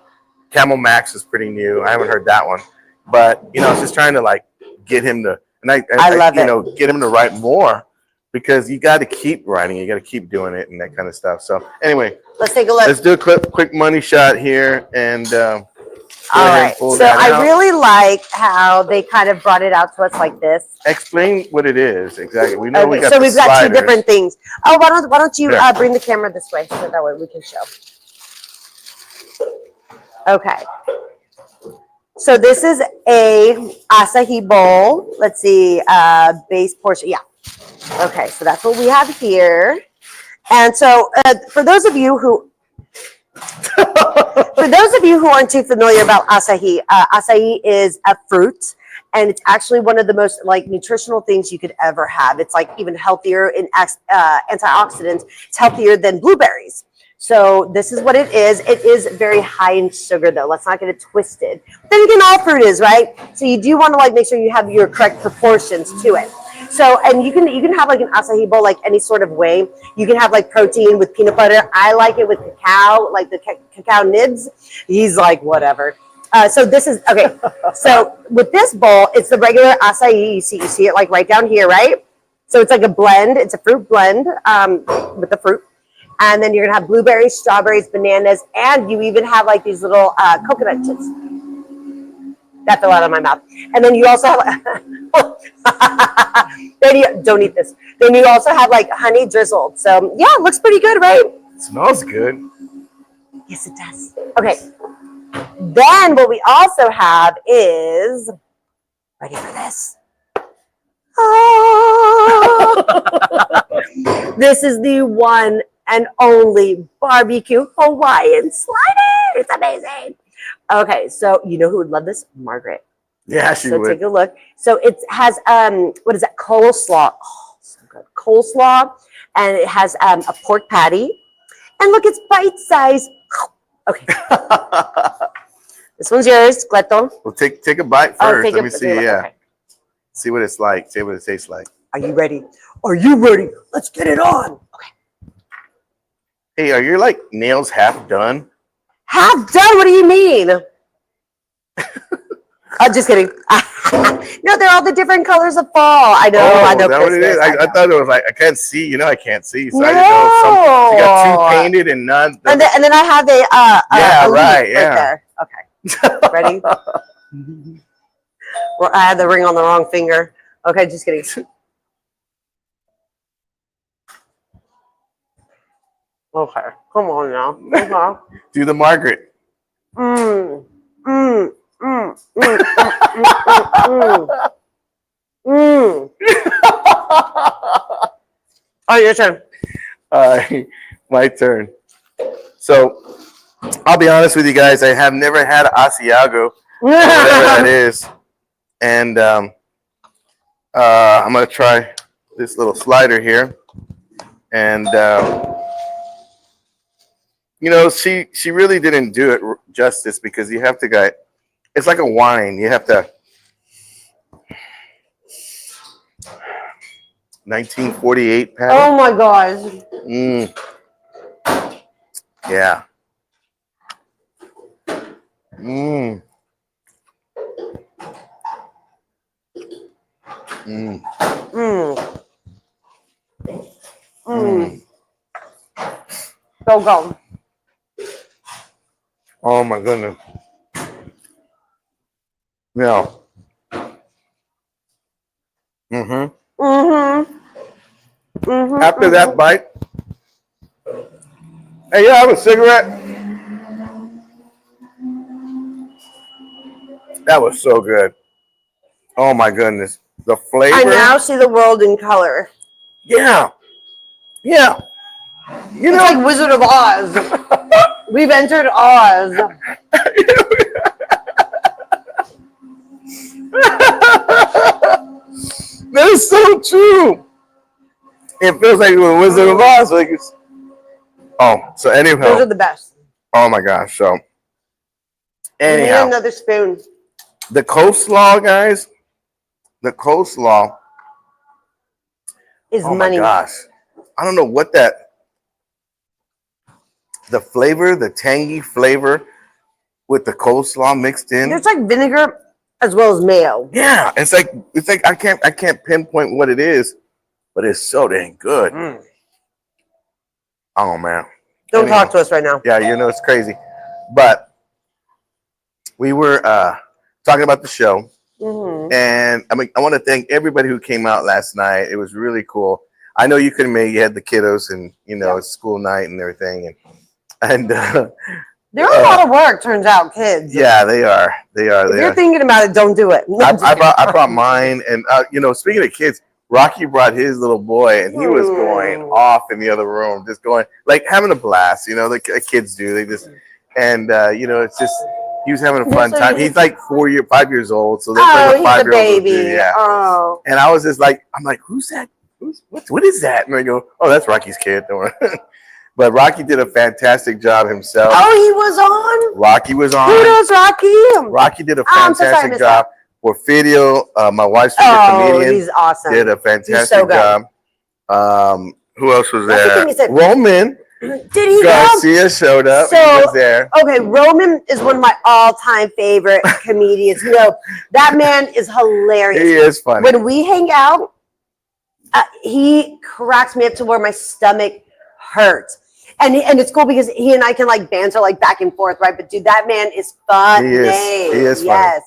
Max is pretty new. I haven't heard that one, but it's just trying to like get him to I love it. Get him to write more because you got to keep writing. You got to keep doing it and that kind of stuff. So anyway, let's take a look. Let's do a quick money shot here and. All right. So I really like how they kind of brought it out to us like this. Explain what it is exactly. We know we got. So we've got sliders. two different things. Oh, why don't you bring the camera this way so that way we can show. Okay. So this is a acai bowl. Let's see, base portion. Yeah. Okay. So that's what we have here. And so for those of you who aren't too familiar about acai, acai is a fruit, and it's actually one of the most like nutritional things you could ever have. It's like even healthier in antioxidants. It's healthier than blueberries. So this is what it is. It is very high in sugar, though. Let's not get it twisted. Then again, all fruit is, right? So you do want to like make sure you have your correct proportions to it. So, and you can have like an acai bowl like any sort of way. You can have like protein with peanut butter. I like it with cacao, like the cacao nibs. He's like, whatever. So this is, okay. So with this bowl, it's the regular acai. You see it like right down here, right? So it's like a blend. It's a fruit blend with the fruit. And then you're going to have blueberries, strawberries, bananas, and you even have like these little coconut chips. That fell out of my mouth. And then you also have, don't eat this. Then you also have like honey drizzled. So yeah, it looks pretty good, right? It smells good. Yes, it does. Okay. Then what we also have is, ready for this? Oh, this is the one and only barbecue Hawaiian slider. It's amazing. Okay, so you know who would love this? Margaret. Yeah, she would. So take a look. So it has what is that? Coleslaw. Oh, so good. Coleslaw, and it has a pork patty. And look, it's bite size. Okay. This one's yours, Cleto. Well, take a bite first. Let me see. Yeah. Okay. See what it's like. See what it tastes like. Are you ready? Are you ready? Let's get it on. Okay. Hey, are your like nails half done? Half done? What do you mean? I'm just kidding. No, they're all the different colors of fall. I know. I know. Is that what it is? I thought it was like I can't see. I can't see. So no. I didn't know you got two painted and none. And then I have a yeah, a right. Yeah. Right there. Okay. Ready? Well, I had the ring on the wrong finger. Okay, just kidding. Okay, come on now. Do the Margaret. Oh, your turn. My turn. So, I'll be honest with you guys. I have never had Asiago, whatever that is, and I'm gonna try this little slider here, and she really didn't do it justice because you have to get. It's like a wine. You have to. 1948 pattern. Oh my gosh. Yeah. Mm. Mm. Mm. Go. Oh my goodness. Yeah. Mm-hmm. Mm-hmm. Mm-hmm. After that bite, hey, you have a cigarette? That was so good. Oh my goodness. The flavor. I now see the world in color. Yeah. Yeah. You It's know, like Wizard of Oz. We've entered Oz. that is so true. It feels like we're Wizard of Oz. Like it's, so Those are anyhow. the best. Oh my gosh. So You need anyhow, another spoon. the coleslaw, guys. The coleslaw. Is Oh money. my gosh. I don't know what that. The flavor, the tangy flavor with the coleslaw mixed in. There's like vinegar as well as mayo. Yeah, it's like I can't pinpoint what it is, but it's so dang good. Mm. Oh man. Don't talk to us right now. Yeah, you know it's crazy. But we were talking about the show. Mm-hmm. And I want to thank everybody who came out last night. It was really cool. I know you couldn't make it. You had the kiddos and, it's school night and everything. And they're a lot of work, turns out, kids. Yeah, they are. If you're thinking about it, don't do it. I brought mine. And, speaking of kids, Rocky brought his little boy and he was going off in the other room, just going, like having a blast. The kids do. They just, and, it's just, he was having a fun time. He's like 5 years old, so that's like a 5-year-old baby. do. Yeah. Oh. And I was just like, I'm like, who's that? What is that? And I go, oh, that's Rocky's kid. But Rocky did a fantastic job himself. Oh, he was on. Rocky was on. Kudos, Rocky. Rocky did a fantastic job. Porfirio, my wife's favorite comedian, he's awesome. Did a fantastic job. Who else was there? Roman. Did he Garcia showed up. So, he was there. Okay, Roman is one of my all-time favorite comedians. That man is hilarious. He is funny. When we hang out, he cracks me up to where my stomach hurts. And it's cool because he and I can like banter like back and forth, right? But dude, that man is funny. He is funny.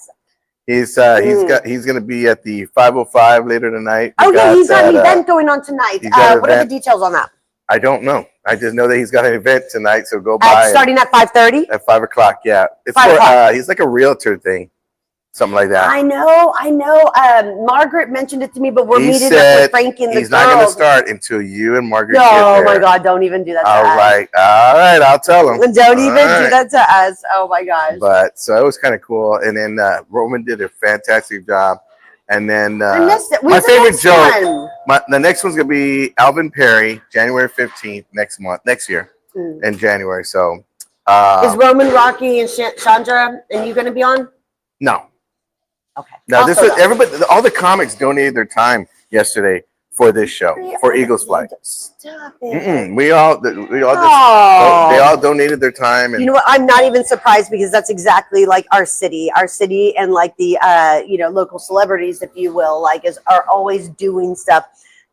Yes. He's gonna be at the 505 later tonight. He's got an event going on tonight. What are the details on that? I don't know. I just know that he's got an event tonight, so go by. Starting at 5:30? At 5 o'clock, yeah. It's for he's like a realtor thing. Something like that. I know. Margaret mentioned it to me, but we're meeting up with Frankie and the girls. He's not going to start until you and Margaret get there. Oh my God, don't even do that to us. I was like, all right, I'll tell him. Don't even do that to us. Oh my gosh. But so it was kind of cool. And then Roman did a fantastic job. And then my favorite joke, the next one's going to be Alvin Perry, January 15th, next year in January. So is Roman, Rocky, and Chandra and you going to be on? No. Okay. No, everybody, all the comics donated their time yesterday for this show, for Eagles Flight. Stop it. They all donated their time. And you know what? I'm not even surprised because that's exactly like our city and like the local celebrities, if you will, are always doing stuff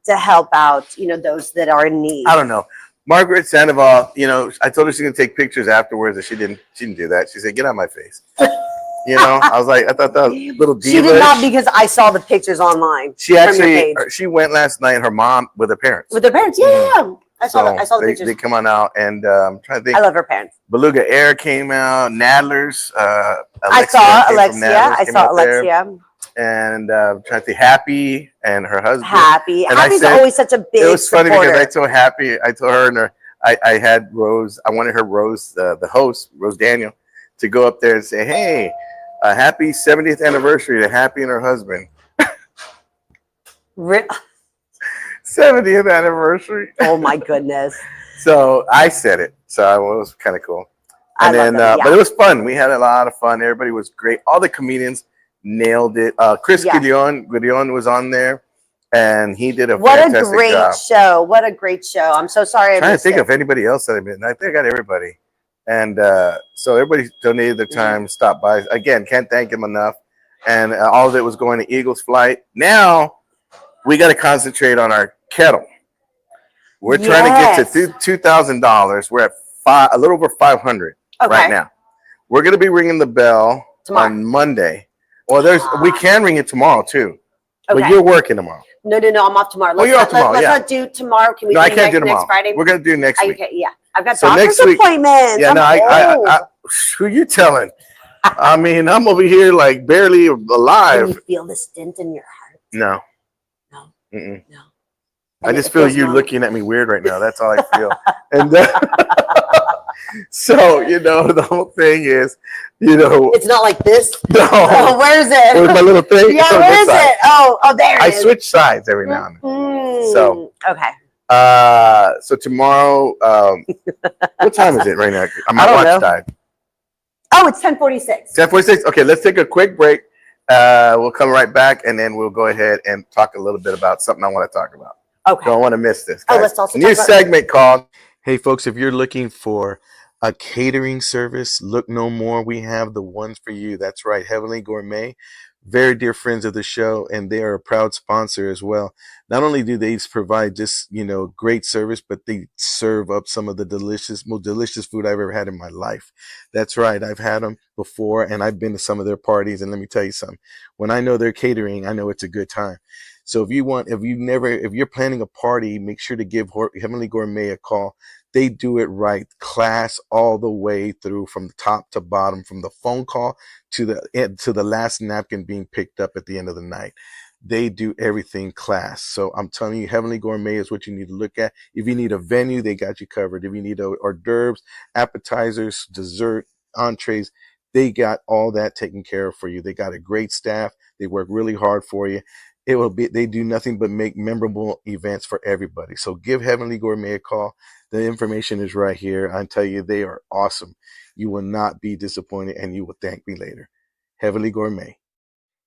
to help out, those that are in need. I don't know. Margaret Sandoval, I told her she's gonna take pictures afterwards, and she didn't do that. She said, "Get out of my face." I was like, I thought that was a little diva. She did not, because I saw the pictures online. She went last night. Her mom with her parents. With her parents, yeah. I saw the pictures. They come on out, and I'm trying to think. I love her parents. Beluga Air came out. Nadler's. I saw Alexia. And I'm trying to think. Happy and her husband. Happy's always such a big. It was funny supporter. because I told Happy, her and her. I had Rose. I wanted her Rose, the host, Rose Daniel, to go up there and say, "Hey, happy 70th anniversary to Happy and her husband." 70th anniversary. Oh my goodness. So I said it. So it was kind of cool. And but it was fun. We had a lot of fun. Everybody was great. All the comedians nailed it. Chris Gideon was on there, and he did a fantastic job. What a great show. I'm so sorry. I'm trying to think of anybody else that I think I got everybody. And so everybody donated their time, stopped by. Again, can't thank him enough. And all of it was going to Eagles Flight. Now we got to concentrate on our kettle. We're trying to get to $2,000. We're at a little over 500 right now. We're going to be ringing the bell on Monday. Well, we can ring it tomorrow too. Okay. But you're working tomorrow. No, I'm off tomorrow. You're off tomorrow. Let's not do tomorrow. Can we? No, I can't do tomorrow. Next Friday. We're going to do next week. Okay, yeah. I've got doctor's next week, appointments. Yeah, I who you telling? I mean, I'm over here like barely alive. Can you feel the stint in your heart? No. No. Mm-mm. No. I just feel you looking at me weird right now. That's all I feel. And so, the whole thing is, it's not like this. No. Oh, where is it? Where's my little thing? Yeah, where is it? Oh, there it is. I switch sides every now and then. So, okay. So tomorrow, what time is it right now? My watch died. Oh, it's 10:46. 10:46. Okay, let's take a quick break. We'll come right back, and then we'll go ahead and talk a little bit about something I want to talk about. Okay. Don't want to miss this, guys. Let's also new segment called. Hey, folks, if you're looking for a catering service, look no more. We have the ones for you. That's right, Heavenly Gourmet. Very dear friends of the show, and they are a proud sponsor as well. Not only do they provide just, great service, but they serve up some of the most delicious food I've ever had in my life. That's right. I've had them before, and I've been to some of their parties, and let me tell you something. When I know they're catering, I know it's a good time. So if you're planning a party, make sure to give Heavenly Gourmet a call. They do it right, class all the way through, from the top to bottom, from the phone call to the last napkin being picked up at the end of the night. They do everything class. So I'm telling you, Heavenly Gourmet is what you need to look at. If you need a venue, they got you covered. If you need hors d'oeuvres, appetizers, dessert, entrees, they got all that taken care of for you. They got a great staff. They work really hard for you. They do nothing but make memorable events for everybody. So give Heavenly Gourmet a call. The information is right here. I tell you, they are awesome. You will not be disappointed, and you will thank me later. Heavenly Gourmet.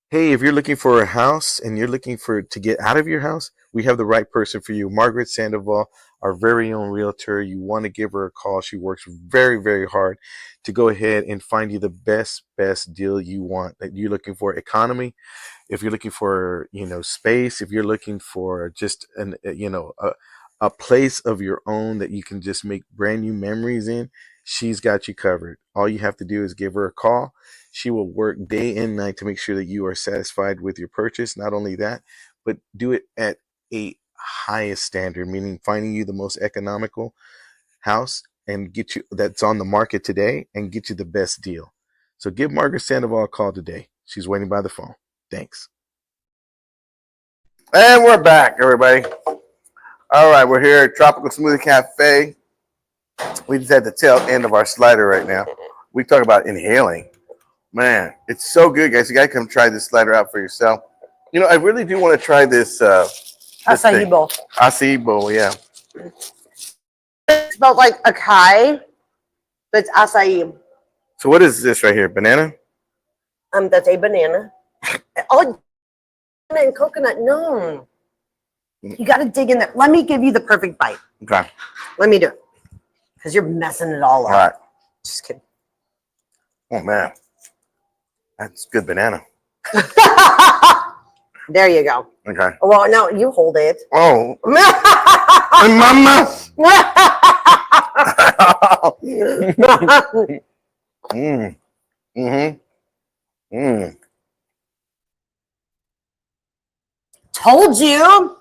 Hey, if you're looking for a house and you're looking to get out of your house, we have the right person for you. Margaret Sandoval, our very own realtor. You want to give her a call. She works very, very hard to go ahead and find you the best deal you want. That you're looking for economy. If you're looking for, space, if you're looking for just a place of your own that you can just make brand new memories in, she's got you covered. All you have to do is give her a call. She will work day and night to make sure that you are satisfied with your purchase. Not only that, but do it at a highest standard, meaning finding you the most economical house and get you that's on the market today and get you the best deal. So give Margaret Sandoval a call today. She's waiting by the phone. Thanks. And we're back, everybody. All right, we're here at Tropical Smoothie Cafe. We just had the tail end of our slider right now. We talk about inhaling. Man, it's so good, guys. You got to come try this slider out for yourself. I really do want to try this. Acai bowl. Acai bowl, yeah. It smells like acai, but it's acai. So what is this right here? Banana? That's a banana. Oh, banana and coconut. No. You got to dig in there. Let me give you the perfect bite. Okay. Let me do it. Because you're messing it all up. All right. Just kidding. Oh, man. That's good banana. There you go. Okay. Well, no, you hold it. Oh. Hey, mama. Told you.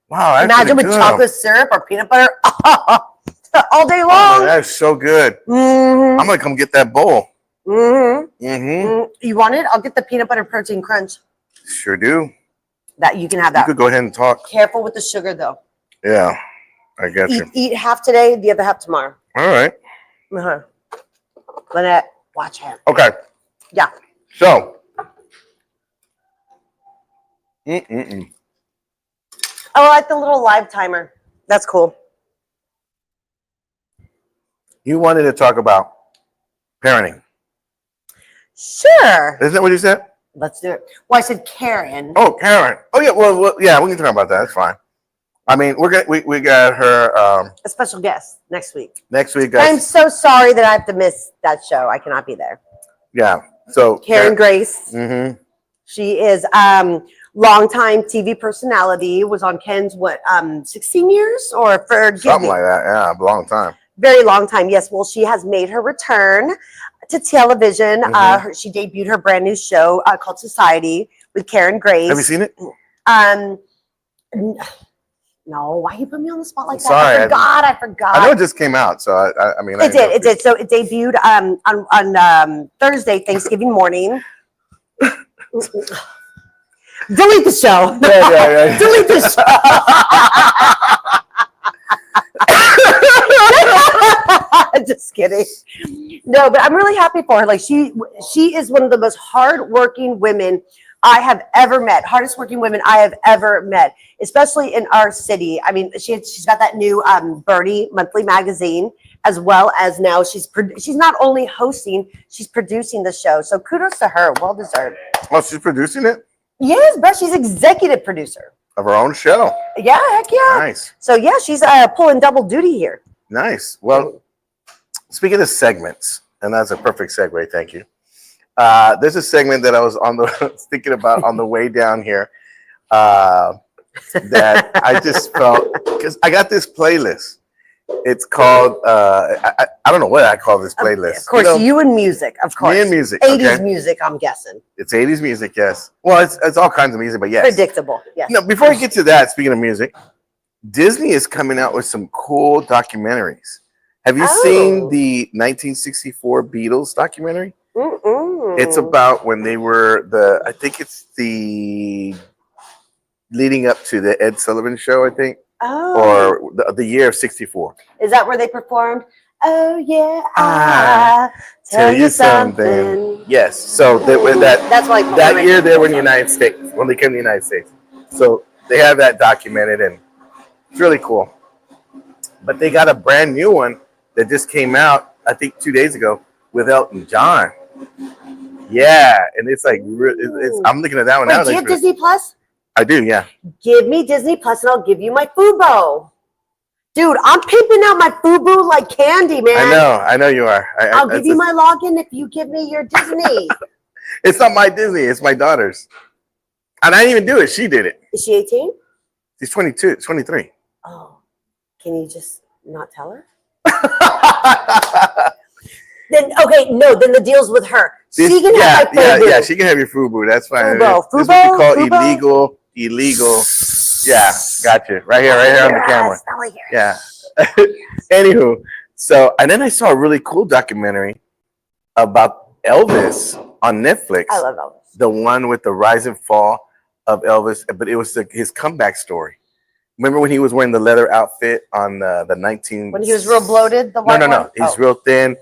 Wow. Imagine with chocolate syrup or peanut butter all day long. Oh, that's so good. Mm-hmm. I'm going to come get that bowl. Mm-hmm. Mm-hmm. You want it? I'll get the peanut butter protein crunch. Sure do. That you can have that. You could go ahead and talk. Careful with the sugar, though. Yeah, I got you. Eat half today, the other half tomorrow. All right. Lynette, watch him. Okay. Yeah. So. Oh, I like the little live timer. That's cool. You wanted to talk about parenting. Sure. Isn't that what you said? Let's do it. Well, I said Karen. Oh, Karen. Oh, yeah. Well, yeah, we can talk about that. That's fine. I mean, we got her a special guest next week. Next week, guys. I'm so sorry that I have to miss that show. I cannot be there. Yeah. So Karen Grace. Mm-hmm. She is longtime TV personality, was on Ken's 16 years or forgive Something me, like that. Yeah, a long time. very long time. Yes, well, she has made her return to television. She debuted her brand new show called Society with Karen Grace. Have you seen it? No, why you put me on the spot like that? Sorry, I forgot. I know it just came out, so I mean, It did. So it debuted on Thursday, Thanksgiving morning. Delete the show. Yeah. Delete the show. Just kidding. No, but I'm really happy for her. Like she is one of the most hardworking women I have ever met. Hardest working women I have ever met, especially in our city. I mean, she's got that new Birdie monthly magazine, as well as now she's not only hosting, she's producing the show. So kudos to her. Well deserved. Oh, she's producing it? Yes, but she's executive producer Of her own show. Yeah, heck yeah. Nice. So yeah, she's pulling double duty here. Nice. Well, speaking of segments, and that's a perfect segue, thank you. There's a segment that I was thinking about on the way down here that I just felt, because I got this playlist. It's called, I don't know what I call this playlist. Of course, you and music, of course. Me and music. 80s okay? music, I'm guessing. It's 80s music, yes. Well, it's all kinds of music, but yes. Predictable, yes. No, before I get to that, speaking of music, Disney is coming out with some cool documentaries. Have you seen the 1964 Beatles documentary? It's about when they were I think it's the leading up to the Ed Sullivan Show, I think. Or the year of 64. Is that where they performed? Oh yeah, I tell you something. Yes. So that's like that year they were in the United States, when they came to the United States. So they have that documented, and it's really cool. But they got a brand new one that just came out, I think 2 days ago, with Elton John. Yeah, and it's like I'm looking at that one now. Do you have Disney Plus? I do, yeah. Give me Disney Plus and I'll give you my Fubo. Dude, I'm pimping out my Fubo like candy, man. I know you are. I'll give you my login if you give me your Disney. It's not my Disney, it's my daughter's. And I didn't even do it, she did it. Is she 18? She's 22, 23. Oh, can you just not tell her? Then the deal's with her. She can have my Fubo. Yeah, she can have your Fubo. That's fine. Fubo. This is what we call illegal. Yeah, gotcha. Right here on the camera. Yeah. Anywho, so and then I saw a really cool documentary about Elvis on Netflix. I love Elvis. The one with the rise and fall of Elvis, but it was his comeback story. Remember when he was wearing the leather outfit on the 19? When he was real bloated. No. He's real thin.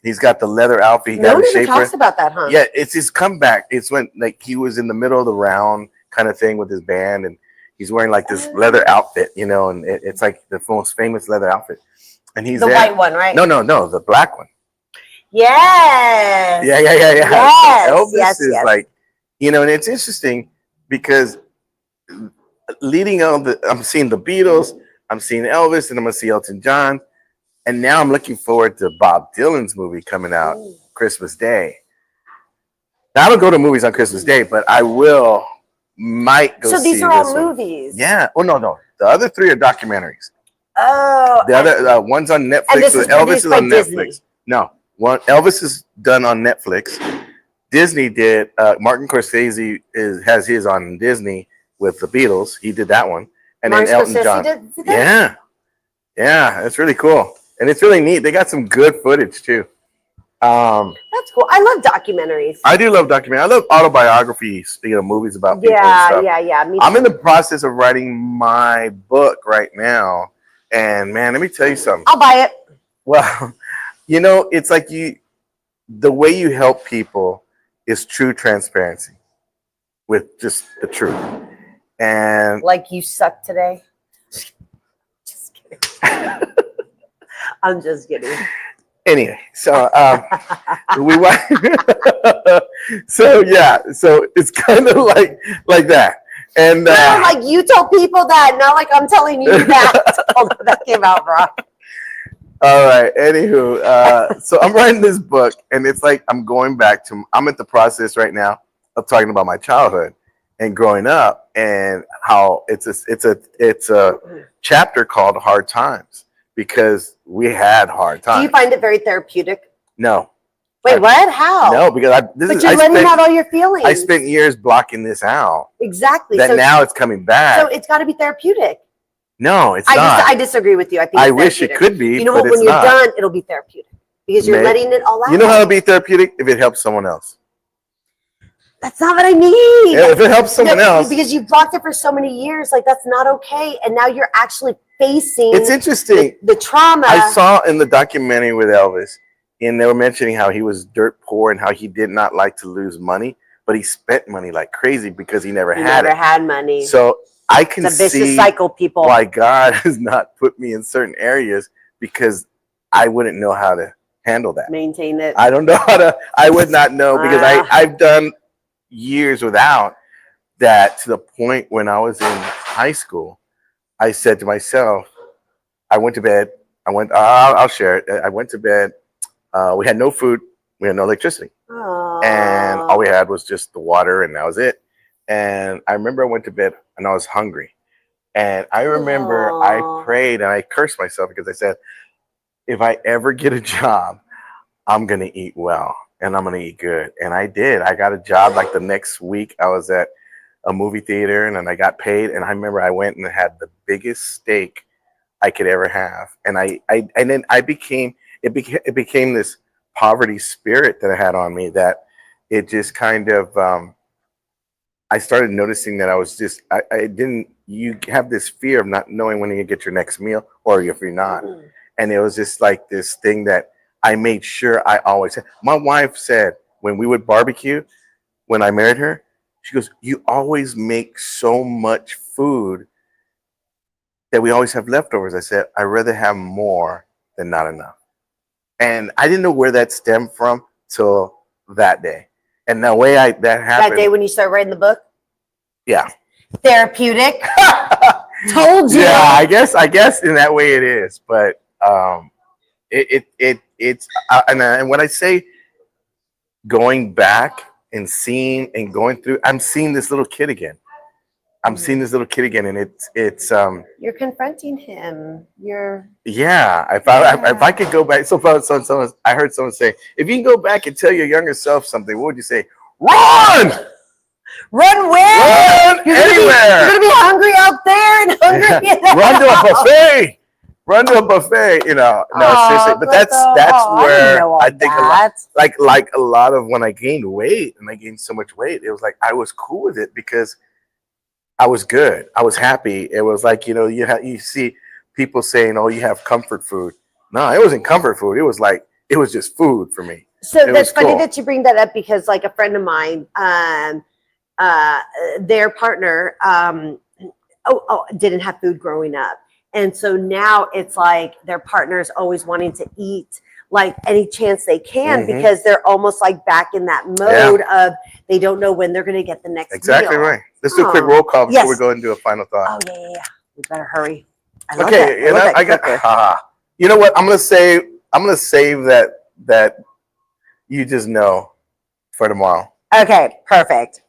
He's got the leather outfit. He got his shaper. Talks about that, huh? Yeah, it's his comeback. It's when he was in the middle of the round kind of thing with his band, and he's wearing like this leather outfit, and it's like the most famous leather outfit. And he's the white one, right? No, the black one. Yes. Yeah. Yes. So Elvis is like, and it's interesting because leading on I'm seeing the Beatles, I'm seeing Elvis, and I'm gonna see Elton John. And now I'm looking forward to Bob Dylan's movie coming out Christmas Day. Now I don't go to movies on Christmas Day, but I might go see this one. So these are all movies? Yeah. Oh, no. The other three are documentaries. Oh. The other one's on Netflix. Elvis is on Netflix. No. Elvis is done on Netflix. Disney did. Martin Scorsese has his on Disney with the Beatles. He did that one. And then Elton John. Did that? Yeah. It's really cool. And it's really neat. They got some good footage too. That's cool. I love documentaries. I do love documentaries. I love autobiographies, movies about people and stuff. Yeah. Me too. I'm in the process of writing my book right now. And man, let me tell you something. I'll buy it. Well, it's like the way you help people is true transparency with just the truth. And like you suck today. Just kidding. I'm just kidding. Anyway, so we went. So it's kind of like that, and like you told people that, not like I'm telling you that. Oh, that came out wrong. All right. Anywho, so I'm writing this book, and it's like I'm at the process right now of talking about my childhood and growing up, and how it's a chapter called Hard Times, because we had hard times. Do you find it very therapeutic? No. Wait, what? How? No, because you're letting out all your feelings. I spent years blocking this out. Exactly. That now it's coming back. So it's got to be therapeutic. No, it's not. I disagree with you. I think I wish it could be. You know but what? When you're not. done, it'll be therapeutic because you're letting it all out. You know how to be therapeutic? If it helps someone else. That's not what I mean. Yeah, if it helps someone else. Because you've blocked it for so many years, like that's not okay. And now you're actually facing. It's interesting. The trauma. I saw in the documentary with Elvis, and they were mentioning how he was dirt poor and how he did not like to lose money, but he spent money like crazy because he never had money. So I can it's a vicious see cycle, people. Why God has not put me in certain areas, because I wouldn't know how to handle that. Maintain it. I don't know how to. I would not know, because I've done years without that, to the point when I was in high school, I said to myself, I went to bed. I'll share it. I went to bed. We had no food. We had no electricity. Aww. And all we had was just the water, and that was it. And I remember I went to bed and I was hungry. And I remember I prayed and I cursed myself, because I said, if I ever get a job, I'm going to eat well and I'm going to eat good. And I did. I got a job like the next week. I was at a movie theater and then I got paid. And I remember I went and had the biggest steak I could ever have. And then it became this poverty spirit that I had on me, that it just kind of, I started noticing that I was just, you have this fear of not knowing when you get your next meal or if you're not. And it was just like this thing that I made sure I always had. My wife said when we would barbecue, when I married her, she goes, you always make so much food that we always have leftovers. I said, I'd rather have more than not enough. And I didn't know where that stemmed from till that day. And the way that happened. That day when you started writing the book? Yeah. Therapeutic. Told you. Yeah, I guess in that way it is. But it's and when I say going back and seeing and going through, I'm seeing this little kid again. And it's you're confronting him. Yeah. If I could go back, I heard someone say, if you can go back and tell your younger self something, what would you say? Run! Run where? Run anywhere. You're gonna be hungry out there and hungry. Run to a buffet. Run to a buffet. No, seriously. But that's where I think a lot of when I gained weight and I gained so much weight, it was like I was cool with it because I was good. I was happy. It was like, you see people saying, "Oh, you have comfort food." No, it wasn't comfort food. It was just food for me. So that's funny that you bring that up, because like a friend of mine, their partner didn't have food growing up. And so now it's like their partner's always wanting to eat like any chance they can, because they're almost like back in that mode of they don't know when they're going to get the next Exactly meal. Right. Let's do a quick roll call before we go and do a final thought. Oh, yeah. We better hurry. Okay, I got. You know what? I'm gonna save that you just know for tomorrow. Okay, perfect.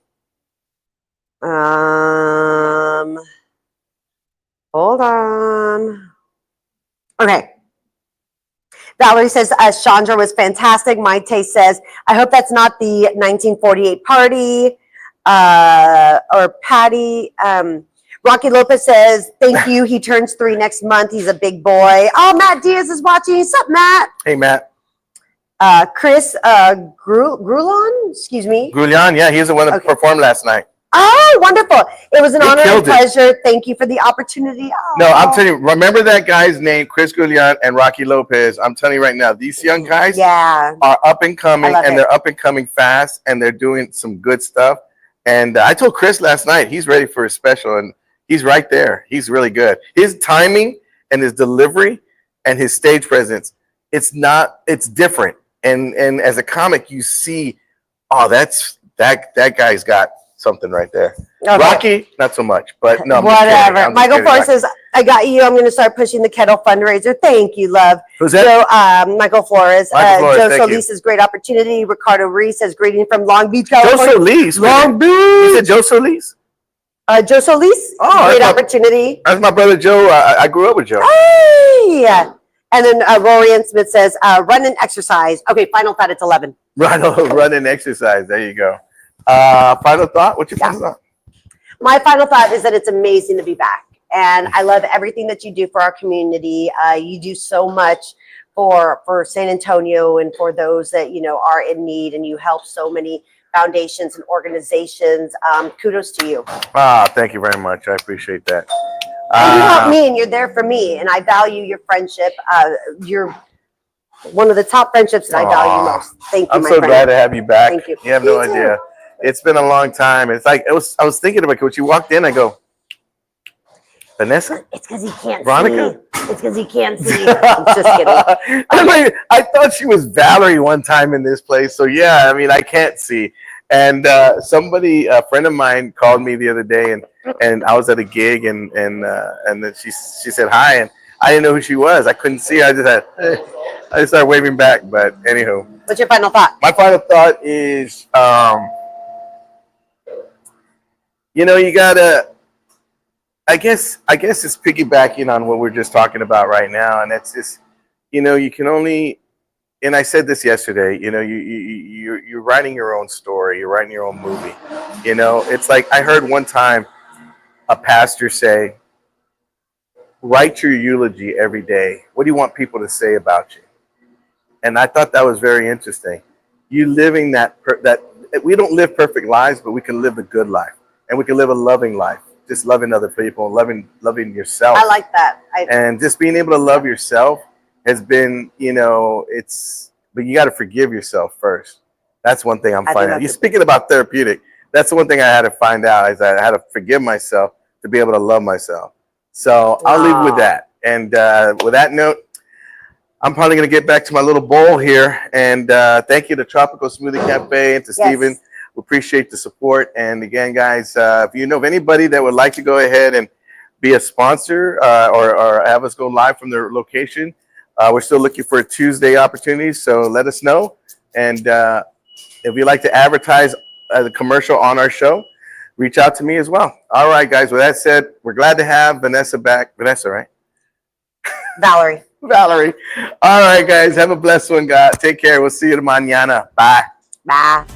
Hold on. Okay. Valerie says, Chandra was fantastic. Maite says, I hope that's not the 1948 party. Or Patty. Rocky Lopez says, thank you. He turns 3 next month. He's a big boy. Oh, Matt Diaz is watching. What's up, Matt? Hey, Matt. Chris Grulon, excuse me. Grulon, yeah, he's the one that performed last night. Oh, wonderful. It was an honor and pleasure. Thank you for the opportunity. Oh. No, I'm telling you, remember that guy's name, Chris Grulon and Rocky Lopez. I'm telling you right now, these young guys are up and coming, and they're up and coming fast, and they're doing some good stuff. And I told Chris last night, he's ready for his special, and he's right there. He's really good. His timing and his delivery and his stage presence, it's different. And as a comic, you see, oh, that guy's got something right there. Okay. Rocky, not so much, but no. Whatever. Michael Flores says, I got you. I'm going to start pushing the kettle fundraiser. Thank you, love. Who's that? So, Michael Flores. Joe Solis says, great opportunity. Ricardo Reese says, greeting from Long Beach, California. Joe Solis. Long Beach. You said Joe Solis? Joe Solis, Oh, great that's opportunity. That's my brother Joe. I grew up with Joe. Hey! And then Rory Ann Smith says, run and exercise. Okay, final thought, it's 11. Run and exercise. There you go. Final thought? What's your final thought? My final thought is that it's amazing to be back. And I love everything that you do for our community. You do so much for San Antonio and for those that, you know, are in need, and you help so many foundations and organizations. Kudos to you. Thank you very much. I appreciate that. And you help me, and you're there for me, and I value your friendship. You're one of the top friendships that I value most. Thank you, I'm my so friend. glad to have you back. Thank you. You have no idea. It's been a long time. It's like I was thinking about it. When you walked in, I go, Vanessa? It's because he can't Veronica? see. It's because he can't see. I'm just kidding. I thought she was Valerie one time in this place. So yeah, I mean, I can't see. And somebody, a friend of mine, called me the other day, and I was at a gig, and then she said hi, and I didn't know who she was. I couldn't see her. I just started waving back. But anywho, What's your final thought? my final thought is, you know, you gotta. I guess it's piggybacking on what we're just talking about right now, and that's just, you know, you can only. And I said this yesterday, you know, you're writing your own story, you're writing your own movie. You know, it's like I heard one time a pastor say, write your eulogy every day. What do you want people to say about you? And I thought that was very interesting. You living that we don't live perfect lives, but we can live a good life, and we can live a loving life, just loving other people, loving yourself. I like that. And just being able to love yourself has been, you know, but you got to forgive yourself first. That's one thing I'm finding out. You're speaking about therapeutic. That's the one thing I had to find out, is that I had to forgive myself to be able to love myself. So I'll leave with that. And with that note, I'm probably going to get back to my little bowl here. And thank you to Tropical Smoothie Cafe and to Steven. We appreciate the support. And again, guys, if you know of anybody that would like to go ahead and be a sponsor or have us go live from their location, we're still looking for Tuesday opportunities, so let us know. And if you'd like to advertise the commercial on our show, reach out to me as well. All right, guys, with that said, we're glad to have Vanessa back. Vanessa, right? Valerie. Valerie. All right, guys, have a blessed one, God. Take care. We'll see you mañana. Bye. Bye.